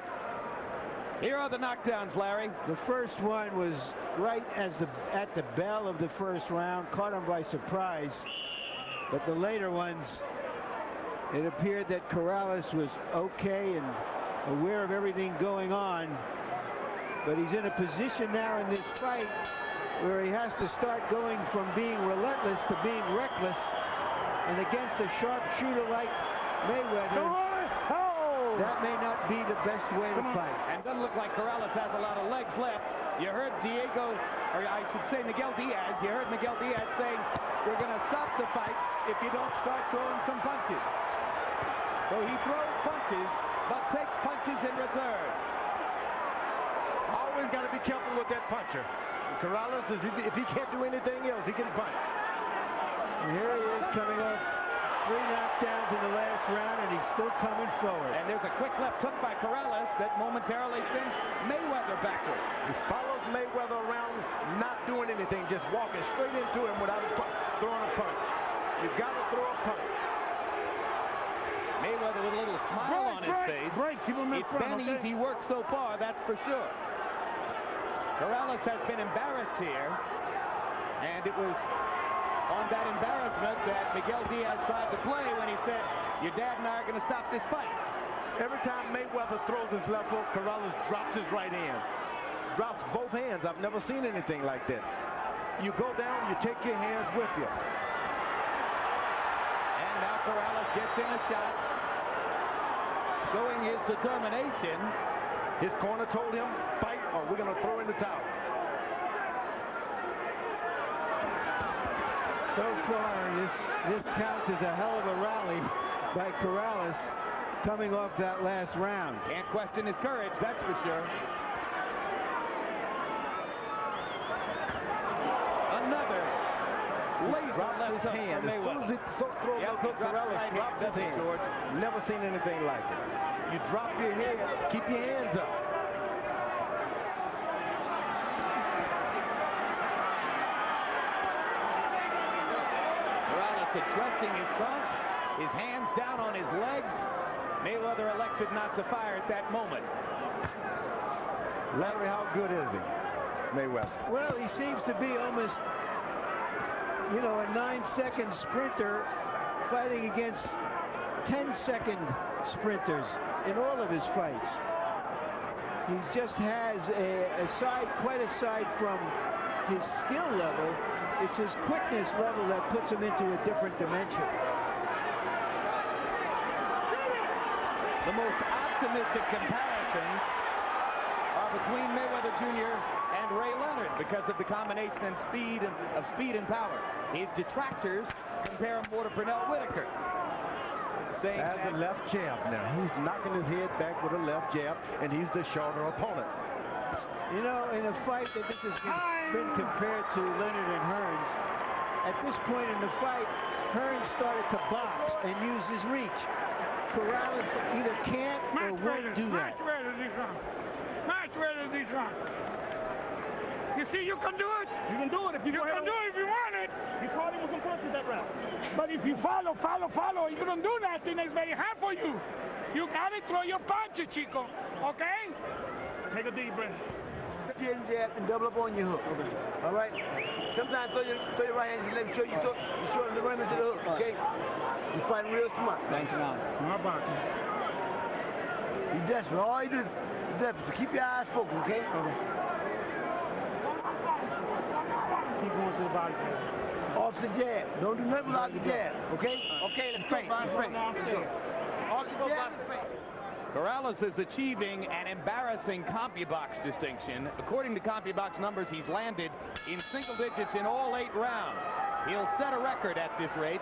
Here are the knockdowns, Larry. The first one was right at the bell of the first round, caught him by surprise. But the later ones, it appeared that Corrales was okay and aware of everything going on. But he's in a position now in this fight where he has to start going from being relentless to being reckless. And against a sharpshooter like Mayweather, that may not be the best way to fight. And doesn't look like Corrales has a lot of legs left. You heard Diego, or I should say Miguel Diaz, you heard Miguel Diaz saying, we're going to stop the fight if you don't start throwing some punches. So he throws punches, but takes punches in return. Always got to be careful with that puncher. Corrales, if he can't do anything else, he can punch. And here he is coming off 3 knockdowns in the last round, and he's still coming forward. And there's a quick left hook by Corrales that momentarily sends Mayweather backward. He follows Mayweather around, not doing anything, just walking straight into him without throwing a punch. You've got to throw a punch. Mayweather with a little smile on his face. It's been easy work so far, that's for sure. Corrales has been embarrassed here, and it was on that embarrassment that Miguel Diaz tried to play when he said, your dad and I are going to stop this fight. Every time Mayweather throws his left hook, Corrales drops his right hand. Drops both hands. I've never seen anything like that. You go down, you take your hands with you. And now Corrales gets in a shot, showing his determination. His corner told him, fight or we're going to throw in the towel. So far, this counts as a hell of a rally by Corrales coming off that last round. Can't question his courage, that's for sure. Another laser left hook hand. from Mayweather. As soon as he throws that hook, Corrales drops his hand. George, never seen anything like it. You drop your head, keep your hands up. Corrales adjusting his trunks, his hands down on his legs. Mayweather elected not to fire at that moment. Larry, how good is he, Mayweather? Well, he seems to be almost, you know, a 9-second sprinter fighting against 10-second sprinters in all of his fights. He just has quite aside from his skill level, it's his quickness level that puts him into a different dimension. The most optimistic comparisons are between Mayweather Jr. and Ray Leonard because of the combination of speed and power. His detractors compare him more to Pernell Whitaker. Saying as a left jab now. He's knocking his head back with a left jab, and he's the shorter opponent. You know, in a fight that this has been compared to Leonard and Hearns, at this point in the fight, Hearns started to box and use his reach. Corrales either can't or won't do that. Match ready this round. You see, you can do it. You can do it if you can do it if you want it. You caught him with some punches that round. But if you follow, you don't do nothing. It's very hard for you. You gotta throw your punches, Chico. Okay? Take a deep breath. Jab and double up on your hook. All right? Sometimes throw your right hand, you let me show you throw the right hand to the hook, okay? You're fighting real smart. Thanks a lot. Smart boxing. You desperate. All you do is desperate. Keep your eyes focused, okay? Keep going to the body jab. Off the jab. Don't do nothing without the jab, okay? Okay, let's fight. Off the jab, let's fight. Corrales is achieving an embarrassing CompuBox distinction. According to CompuBox numbers, he's landed in single digits in all 8 rounds. He'll set a record at this rate.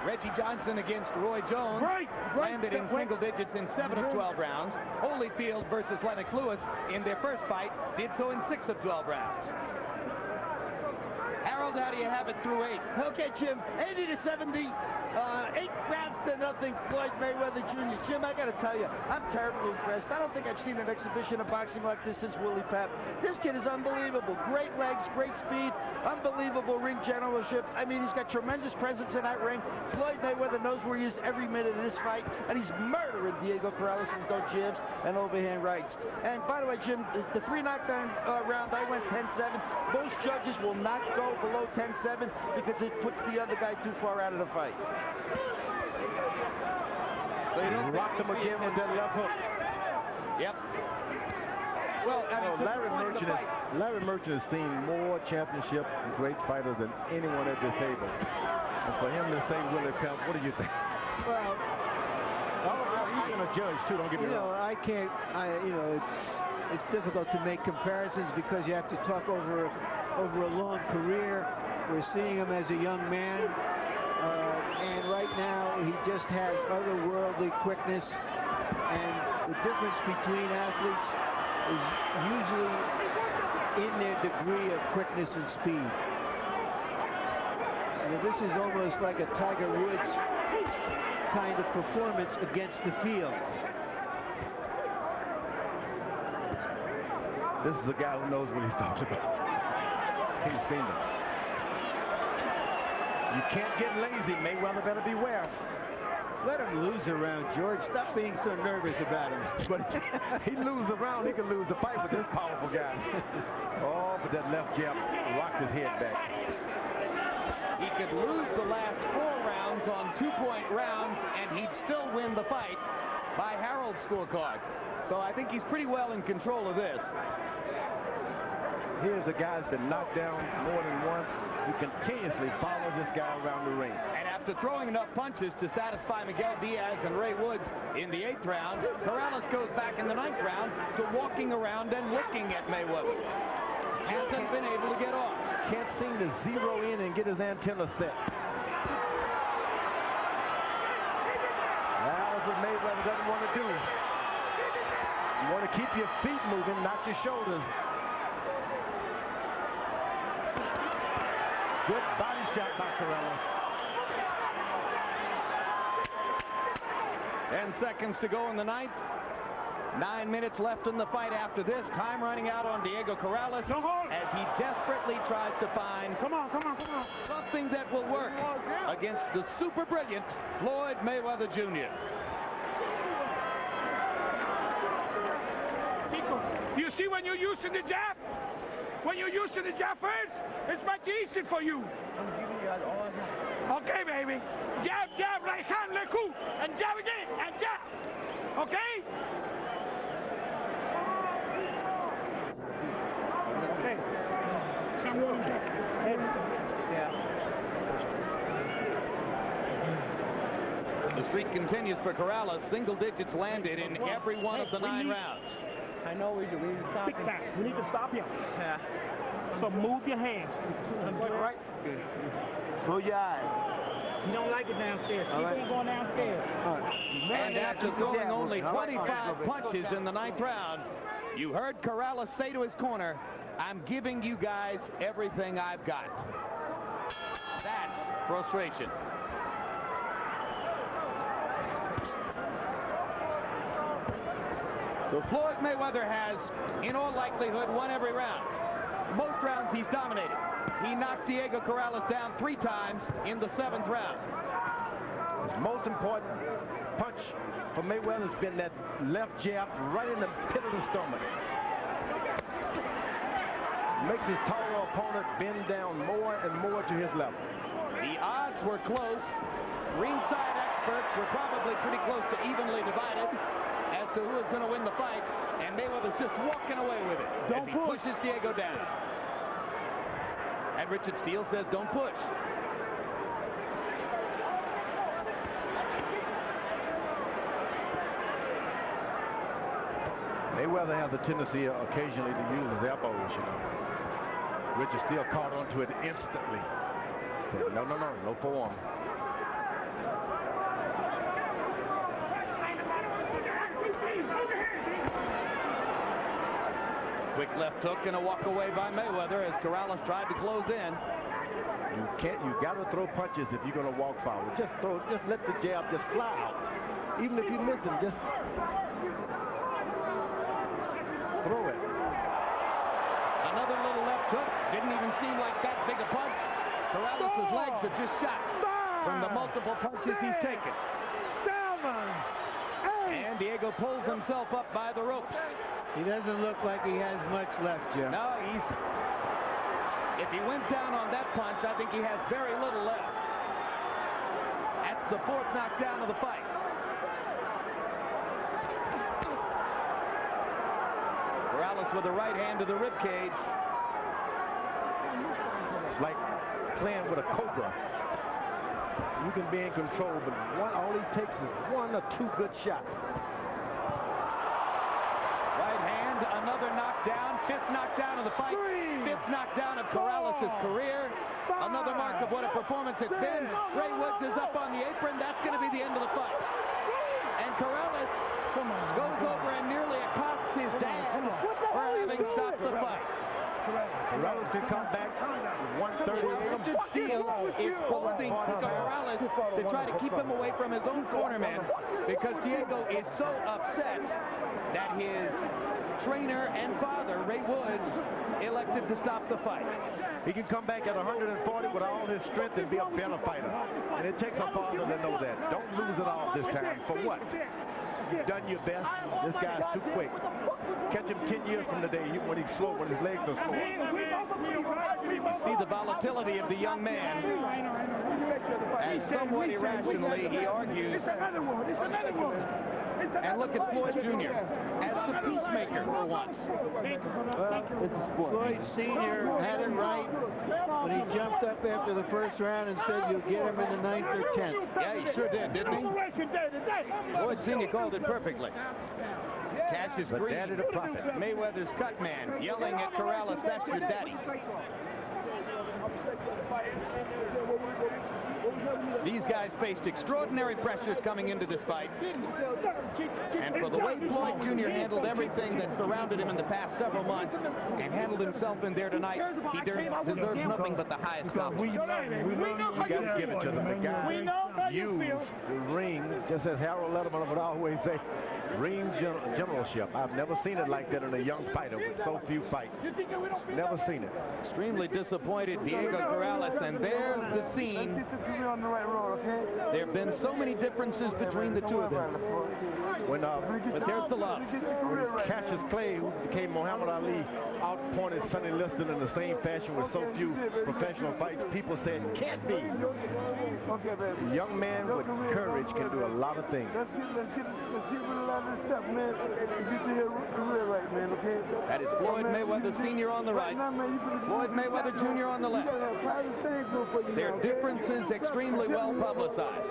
Reggie Johnson against Roy Jones landed in single digits in 7 of 12 rounds. Holyfield versus Lennox Lewis in their first fight did so in 6 of 12 rounds. Harold, how do you have it through 8? Okay, Jim, 80-70, 8 rounds to nothing, Floyd Mayweather Jr. Jim, I got to tell you, I'm terribly impressed. I don't think I've seen an exhibition of boxing like this since Willie Pep. This kid is unbelievable. Great legs, great speed, unbelievable ring generalship. I mean, he's got tremendous presence in that ring. Floyd Mayweather knows where he is every minute of this fight, and he's murdering Diego Corrales with those jabs and overhand rights. And by the way, Jim, the 3 knockdown round, I went 10-7. Most judges will not go below 10-7 because it puts the other guy too far out of the fight. So you don't rock them again with that left hook. Yep. Well, I mean, Larry Merchant has seen more championship great fighters than anyone at this table. And for him to say Willie Pep, what do you think? Well, he's going to judge too. Don't get me wrong. I can't. It's difficult to make comparisons because you have to talk over a long career. We're seeing him as a young man, and right now he just has otherworldly quickness. And the difference between athletes is usually in their degree of quickness and speed. This is almost like a Tiger Woods kind of performance against the field. This is a guy who knows what he's talking about. He's seen it. You can't get lazy. Mayweather better beware. Let him lose a round, George. Stop being so nervous about him. But he loses a round, he can lose the fight with this powerful guy. Oh, but that left jab rocked his head back. He could lose the last 4 rounds on 2-point rounds, and he'd still win the fight by Harold's scorecard. So I think he's pretty well in control of this. Here's a guy that's been knocked down more than once. He continuously follows this guy around the ring. And after throwing enough punches to satisfy Miguel Diaz and Ray Woods in the 8th round, Corrales goes back in the 9th round to walking around and looking at Mayweather. Hasn't been able to get off. Can't seem to zero in and get his antenna set. That's what Mayweather doesn't want to do. You want to keep your feet moving, not your shoulders. Good body shot by Corrales. 10 seconds to go in the 9th. 9 minutes left in the fight after this. Time running out on Diego Corrales as he desperately tries to find something that will work against the super brilliant Floyd Mayweather Jr. You see when you're using the jab? When you're using the jab first, it's much easier for you. Okay, baby. Jab, jab, right hand, le coup, and jab again, and jab. Okay? Okay. The streak continues for Corrales. Single digits landed in every one of the 9 rounds. I know we need to stop him. We need to stop him. Yeah. So move your hands. Right. Close your eyes. You don't like it downstairs. Keep on going downstairs. And after throwing only 25 punches in the 9th round, you heard Corrales say to his corner, "I'm giving you guys everything I've got." That's frustration. So Floyd Mayweather has, in all likelihood, won every round. Most rounds he's dominated. He knocked Diego Corrales down 3 times in the 7th round. His most important punch for Mayweather has been that left jab right in the pit of the stomach. Makes his taller opponent bend down more and more to his level. The odds were close. Ringside experts were probably pretty close to evenly divided as to who is going to win the fight, and Mayweather's just walking away with it as he pushes Diego down. And Richard Steele says, "Don't push." Mayweather has a tendency occasionally to use his elbows, you know. Richard Steele caught onto it instantly. So no forearm. Quick left hook and a walk away by Mayweather as Corrales tried to close in. You got to throw punches if you're going to walk forward. Just let the jab just fly out. Even if you miss him, just throw it. Another little left hook. Didn't even seem like that big a punch. Corrales' legs are just shot from the multiple punches he's taken. And Diego pulls himself up by the ropes. He doesn't look like he has much left, Jim. No, if he went down on that punch, I think he has very little left. That's the 4th knockdown of the fight. Corrales with the right hand to the rib cage. It's like playing with a cobra. You can be in control, but all he takes is 1 or 2 good shots. Right hand, another knockdown, 5th knockdown of the fight, 5th knockdown of Corrales' career. Another mark of what a performance it's been. Ray Woods is up on the apron. That's going to be the end of the fight. And Corrales goes over and nearly accosts his dad for having stopped the fight. Corrales can come back 138. Richard Steele is holding Corrales to try to keep him away from his own cornerman because Diego is so upset that his trainer and father, Ray Woods, elected to stop the fight. He can come back at 140 with all his strength and be a better fighter. And it takes a father to know that. Don't lose it all this time. For what? you've done your best. This guy's too quick. Catch him 10 years from today when he's slow, when his legs are slow. You see the volatility of the young man. As somewhat irrationally, he argues. And look at Floyd Jr. as the peacemaker for once. Well, Floyd Sr. had it right when he jumped up after the first round and said you'll get him in the 9th or 10th. Yeah, he sure did, didn't he? Floyd Sr. called it perfectly. Cassius Green, Mayweather's cut man, yelling at Corrales, "That's your daddy." These guys faced extraordinary pressures coming into this fight. And for the way Floyd Jr. handled everything that surrounded him in the past several months and handled himself in there tonight, he deserves nothing but the highest compliment. You got to give it to them. The guy used the ring, just as Harold Letterman would always say, ring generalship. I've never seen it like that in a young fighter with so few fights. Never seen it. Extremely disappointed Diego Corrales, and there's the scene. There have been so many differences between the two of them. But there's the love. When Cassius Clay, who became Muhammad Ali, outpointed Sonny Liston in the same fashion with so few professional fights, people said, can't be. A young man with courage can do a lot of things. That is Floyd Mayweather Sr. on the right, Floyd Mayweather Jr. on the left. Their differences extremely well publicized.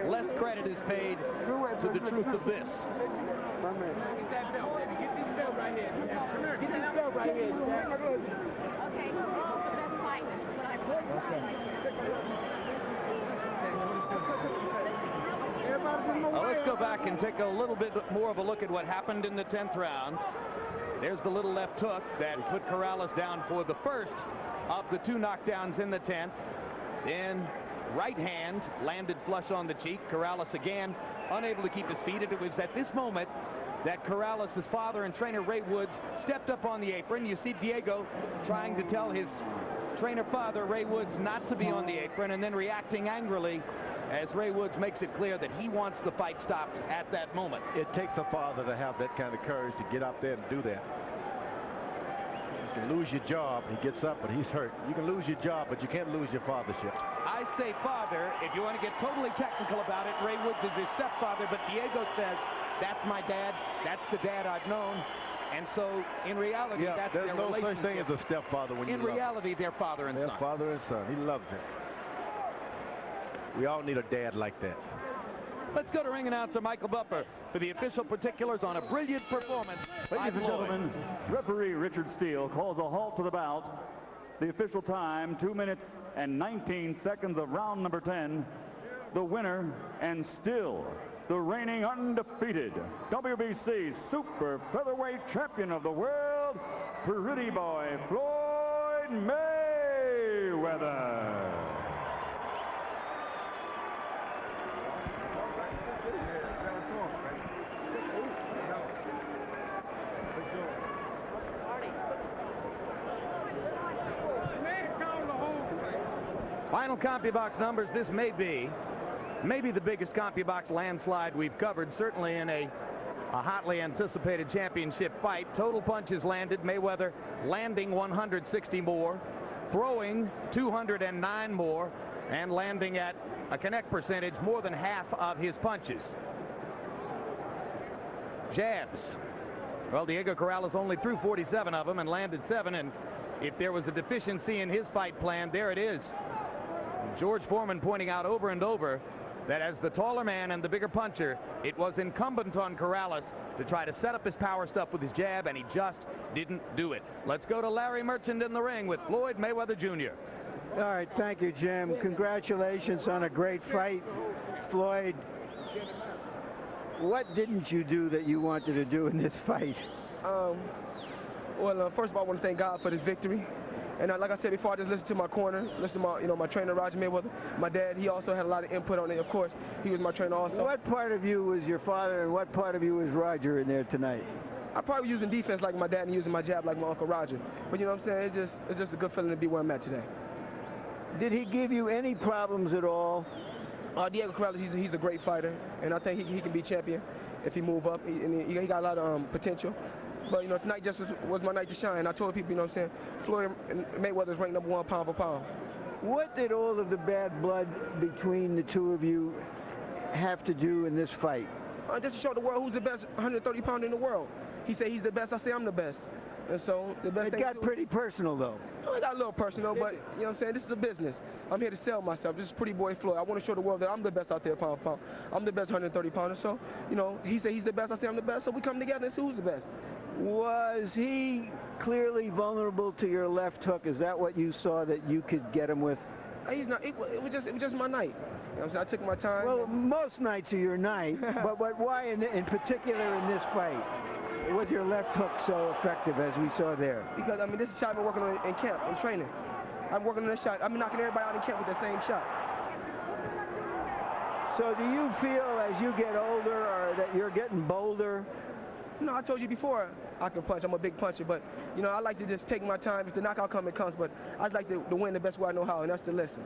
Less credit is paid to the truth of this. Well, let's go back and take a little bit more of a look at what happened in the 10th round. There's the little left hook that put Corrales down for the first of the 2 knockdowns in the 10th. Then right hand landed flush on the cheek. Corrales again unable to keep his feet. And it was at this moment that Corrales' father and trainer Ray Woods stepped up on the apron. You see Diego trying to tell his trainer father, Ray Woods, not to be on the apron, and then reacting angrily as Ray Woods makes it clear that he wants the fight stopped at that moment. It takes a father to have that kind of courage to get out there and do that. You can lose your job. He gets up, but he's hurt. You can lose your job, but you can't lose your fathership. I say father. If you want to get totally technical about it, Ray Woods is his stepfather, but Diego says, that's my dad. That's the dad I've known. And so, in reality, that's their relationship. There's no such thing as a stepfather when you love him. In reality, they're father and son. They're father and son. He loves him. We all need a dad like that. Let's go to ring announcer Michael Buffer for the official particulars on a brilliant performance. Ladies and gentlemen, referee Richard Steele calls a halt to the bout. The official time, 2 minutes and 19 seconds of round number 10. The winner, and still the reigning undefeated WBC Super Featherweight Champion of the world, Pretty Boy Floyd Mayweather. Final CompuBox numbers. This may be the biggest CompuBox landslide we've covered, certainly in a hotly anticipated championship fight. Total punches landed, Mayweather landing 160 more, throwing 209 more, and landing at a connect percentage more than half of his punches. Jabs. Well, Diego Corrales only threw 47 of them and landed 7, and if there was a deficiency in his fight plan, there it is. George Foreman pointing out over and over that as the taller man and the bigger puncher, it was incumbent on Corrales to try to set up his power stuff with his jab, and he just didn't do it. Let's go to Larry Merchant in the ring with Floyd Mayweather Jr. All right, thank you, Jim. Congratulations on a great fight. Floyd, what didn't you do that you wanted to do in this fight? Well, first of all, I want to thank God for this victory. And like I said before, I just listened to my corner, listened to my trainer, Roger Mayweather. My dad, he also had a lot of input on it. Of course, he was my trainer also. What part of you was your father and what part of you was Roger in there tonight? I probably using defense like my dad and using my jab like my Uncle Roger. But you know what I'm saying? It's just a good feeling to be where I'm at today. Did he give you any problems at all? Diego Corrales, he's a great fighter, and I think he can be champion if he move up. He got a lot of potential. But, you know, tonight just was my night to shine. I told people, you know what I'm saying, Floyd Mayweather is ranked #1 pound for pound. What did all of the bad blood between the two of you have to do in this fight? Just to show the world who's the best 130-pounder in the world. He said he's the best, I say I'm the best. And so the best It got pretty personal, though. It got a little personal, but, you know what I'm saying, this is a business. I'm here to sell myself. This is Pretty Boy Floyd. I want to show the world that I'm the best out there pound for pound. I'm the best 130-pounder. So, you know, he said he's the best, I say I'm the best, so we come together and see who's the best. Was he clearly vulnerable to your left hook? Is that what you saw that you could get him with? He's not. It was just my night. You know what I'm saying? I took my time. Well, most nights are your night, but why in particular in this fight was your left hook so effective as we saw there? Because, I mean, this shot I've been working on in camp, in training. I'm working on this shot. I've been knocking everybody out in camp with the same shot. So do you feel as you get older or that you're getting bolder? No, I told you before I can punch. I'm a big puncher, but, you know, I like to just take my time. If the knockout comes, it comes, but I'd like to win the best way I know how, and that's to listen.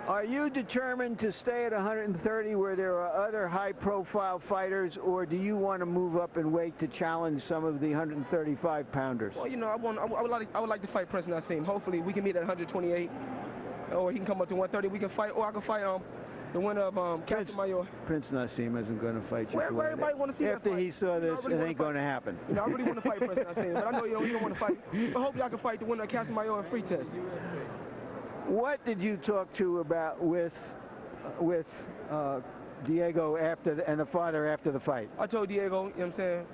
Are you determined to stay at 130 where there are other high-profile fighters, or do you want to move up in weight to challenge some of the 135-pounders? Well, you know, I would like to fight Prince Nassim. Hopefully, we can meet at 128, or he can come up to 130. We can fight, or I can fight the winner of Captain Mayor. Prince Nassim isn't going to fight you. Where everybody want to see after he saw this, really it ain't going to happen. You know, I really want to fight Prince Nassim, but I know you don't want to fight. But hopefully, I can fight the winner of Captain Mayor in free test. What did you talk to about with Diego after and the father after the fight? I told Diego, you know what I'm saying,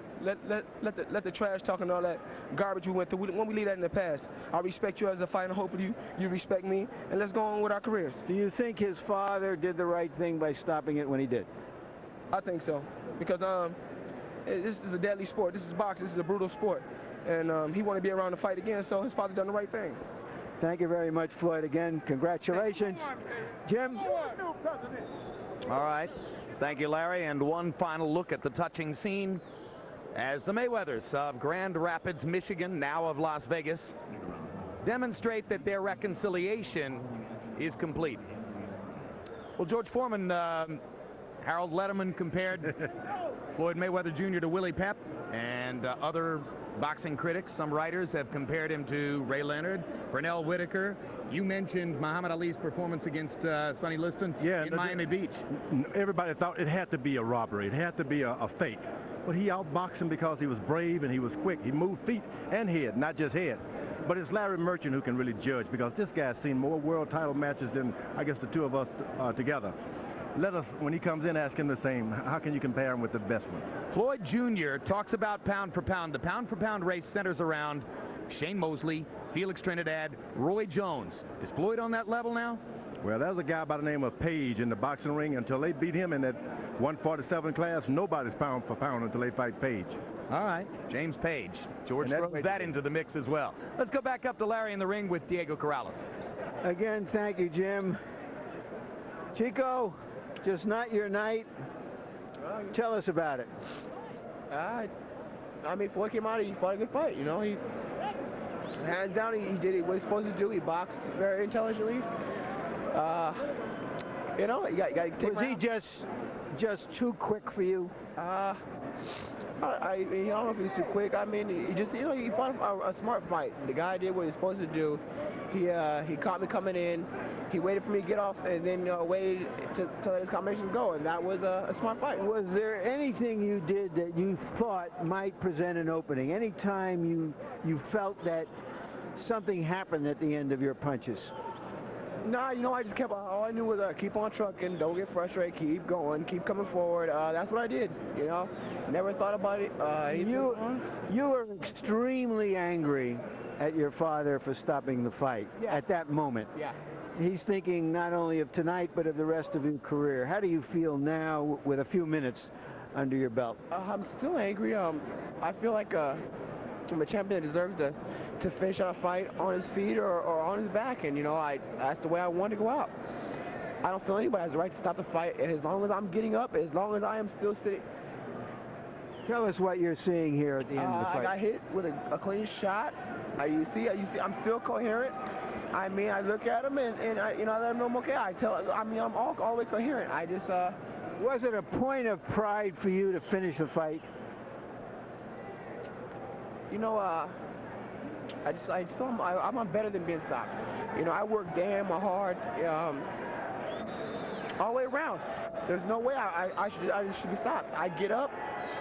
let the trash talk and all that garbage we went through, when we leave that in the past. I respect you as a fighter. Hopefully you respect me, and let's go on with our careers. Do you think his father did the right thing by stopping it when he did? I think so, because this is a deadly sport. This is boxing. This is a brutal sport, and he wanted to be around to fight again, so his father done the right thing. Thank you very much, Floyd. Again, congratulations. Jim? All right. Thank you, Larry. And one final look at the touching scene as the Mayweathers of Grand Rapids, Michigan, now of Las Vegas, demonstrate that their reconciliation is complete. Well, George Foreman, Harold Letterman compared Floyd Mayweather Jr. to Willie Pep, and other boxing critics, some writers have compared him to Ray Leonard, Pernell Whitaker. You mentioned Muhammad Ali's performance against Sonny Liston in Miami Beach. Everybody thought it had to be a robbery. It had to be a fake. But he outboxed him because he was brave and he was quick. He moved feet and head, not just head. But it's Larry Merchant who can really judge, because this guy's seen more world title matches than, I guess, the two of us together. Let us, when he comes in, ask him the same. How can you compare him with the best ones? Floyd Jr. talks about pound for pound. The pound for pound race centers around Shane Mosley, Felix Trinidad, Roy Jones. Is Floyd on that level now? Well, there's a guy by the name of Page in the boxing ring. Until they beat him in that 147 class, nobody's pound for pound until they fight Page. All right, James Page. George throws that into the mix as well. Let's go back up to Larry in the ring with Diego Corrales. Again, thank you, Jim. Chico, just not your night. Tell us about it. I mean, Floyd came out, he fought a good fight, you know. He, hands down, he did what he was supposed to do. He boxed very intelligently. You know, you got to take. Was he just too quick for you? I don't know if he's too quick. I mean, he fought a smart fight. The guy did what he was supposed to do. He caught me coming in. He waited for me to get off, and then waited to let his combinations go, and that was a smart fight. Was there anything you did that you thought might present an opening? Any time you felt that something happened at the end of your punches? Nah, you know, I just kept, all I knew was keep on trucking, don't get frustrated, keep going, keep coming forward. That's what I did, you know. Never thought about it. You were extremely angry at your father for stopping the fight at that moment. Yeah. He's thinking not only of tonight, but of the rest of your career. How do you feel now with a few minutes under your belt? I'm still angry. I feel like I'm a champion that deserves to finish out a fight on his feet or on his back, and you know, that's the way I want to go out. I don't feel anybody has the right to stop the fight as long as I'm getting up, as long as I am still sitting. Tell us what you're seeing here at the end of the fight. I got hit with a clean shot. You see, I'm still coherent. I mean, I look at him and I, I let him know I'm okay. I'm always coherent. I just, Was it a point of pride for you to finish the fight? I just feel I'm better than being stopped. I work damn hard all the way around. There's no way I should be stopped. I get up.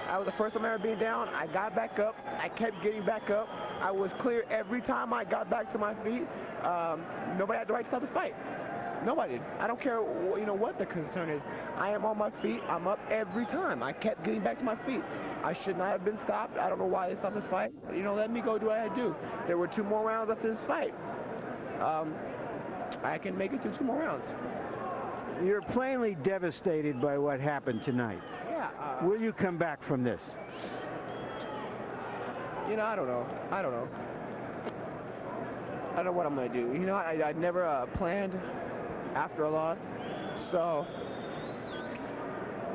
I was the first time ever being down. I got back up. I kept getting back up. I was clear every time I got back to my feet. Nobody had the right to stop the fight. Nobody did. I don't care, what the concern is. I am on my feet. I'm up every time. I kept getting back to my feet. I should not have been stopped. I don't know why they stopped this fight. Let me go do what I had to do. There were 2 more rounds after this fight. I can make it through 2 more rounds. You're plainly devastated by what happened tonight. Yeah. Will you come back from this? I don't know. I don't know what I'm going to do. I never planned after a loss. So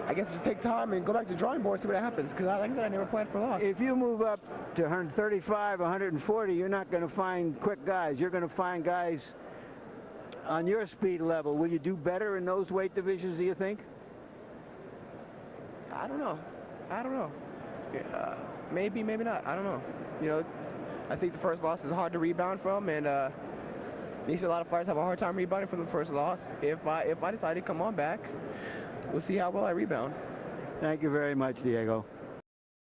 I guess just take time and go back to the drawing board and see what happens, because like I said, I never planned for a loss. If you move up to 135, 140, you're not going to find quick guys. You're going to find guys on your speed level. Will you do better in those weight divisions, do you think? I don't know. Maybe, maybe not. I don't know. I think the first loss is hard to rebound from, and a lot of fighters have a hard time rebounding from the first loss. If I decide to come on back, we'll see how well I rebound. Thank you very much, Diego.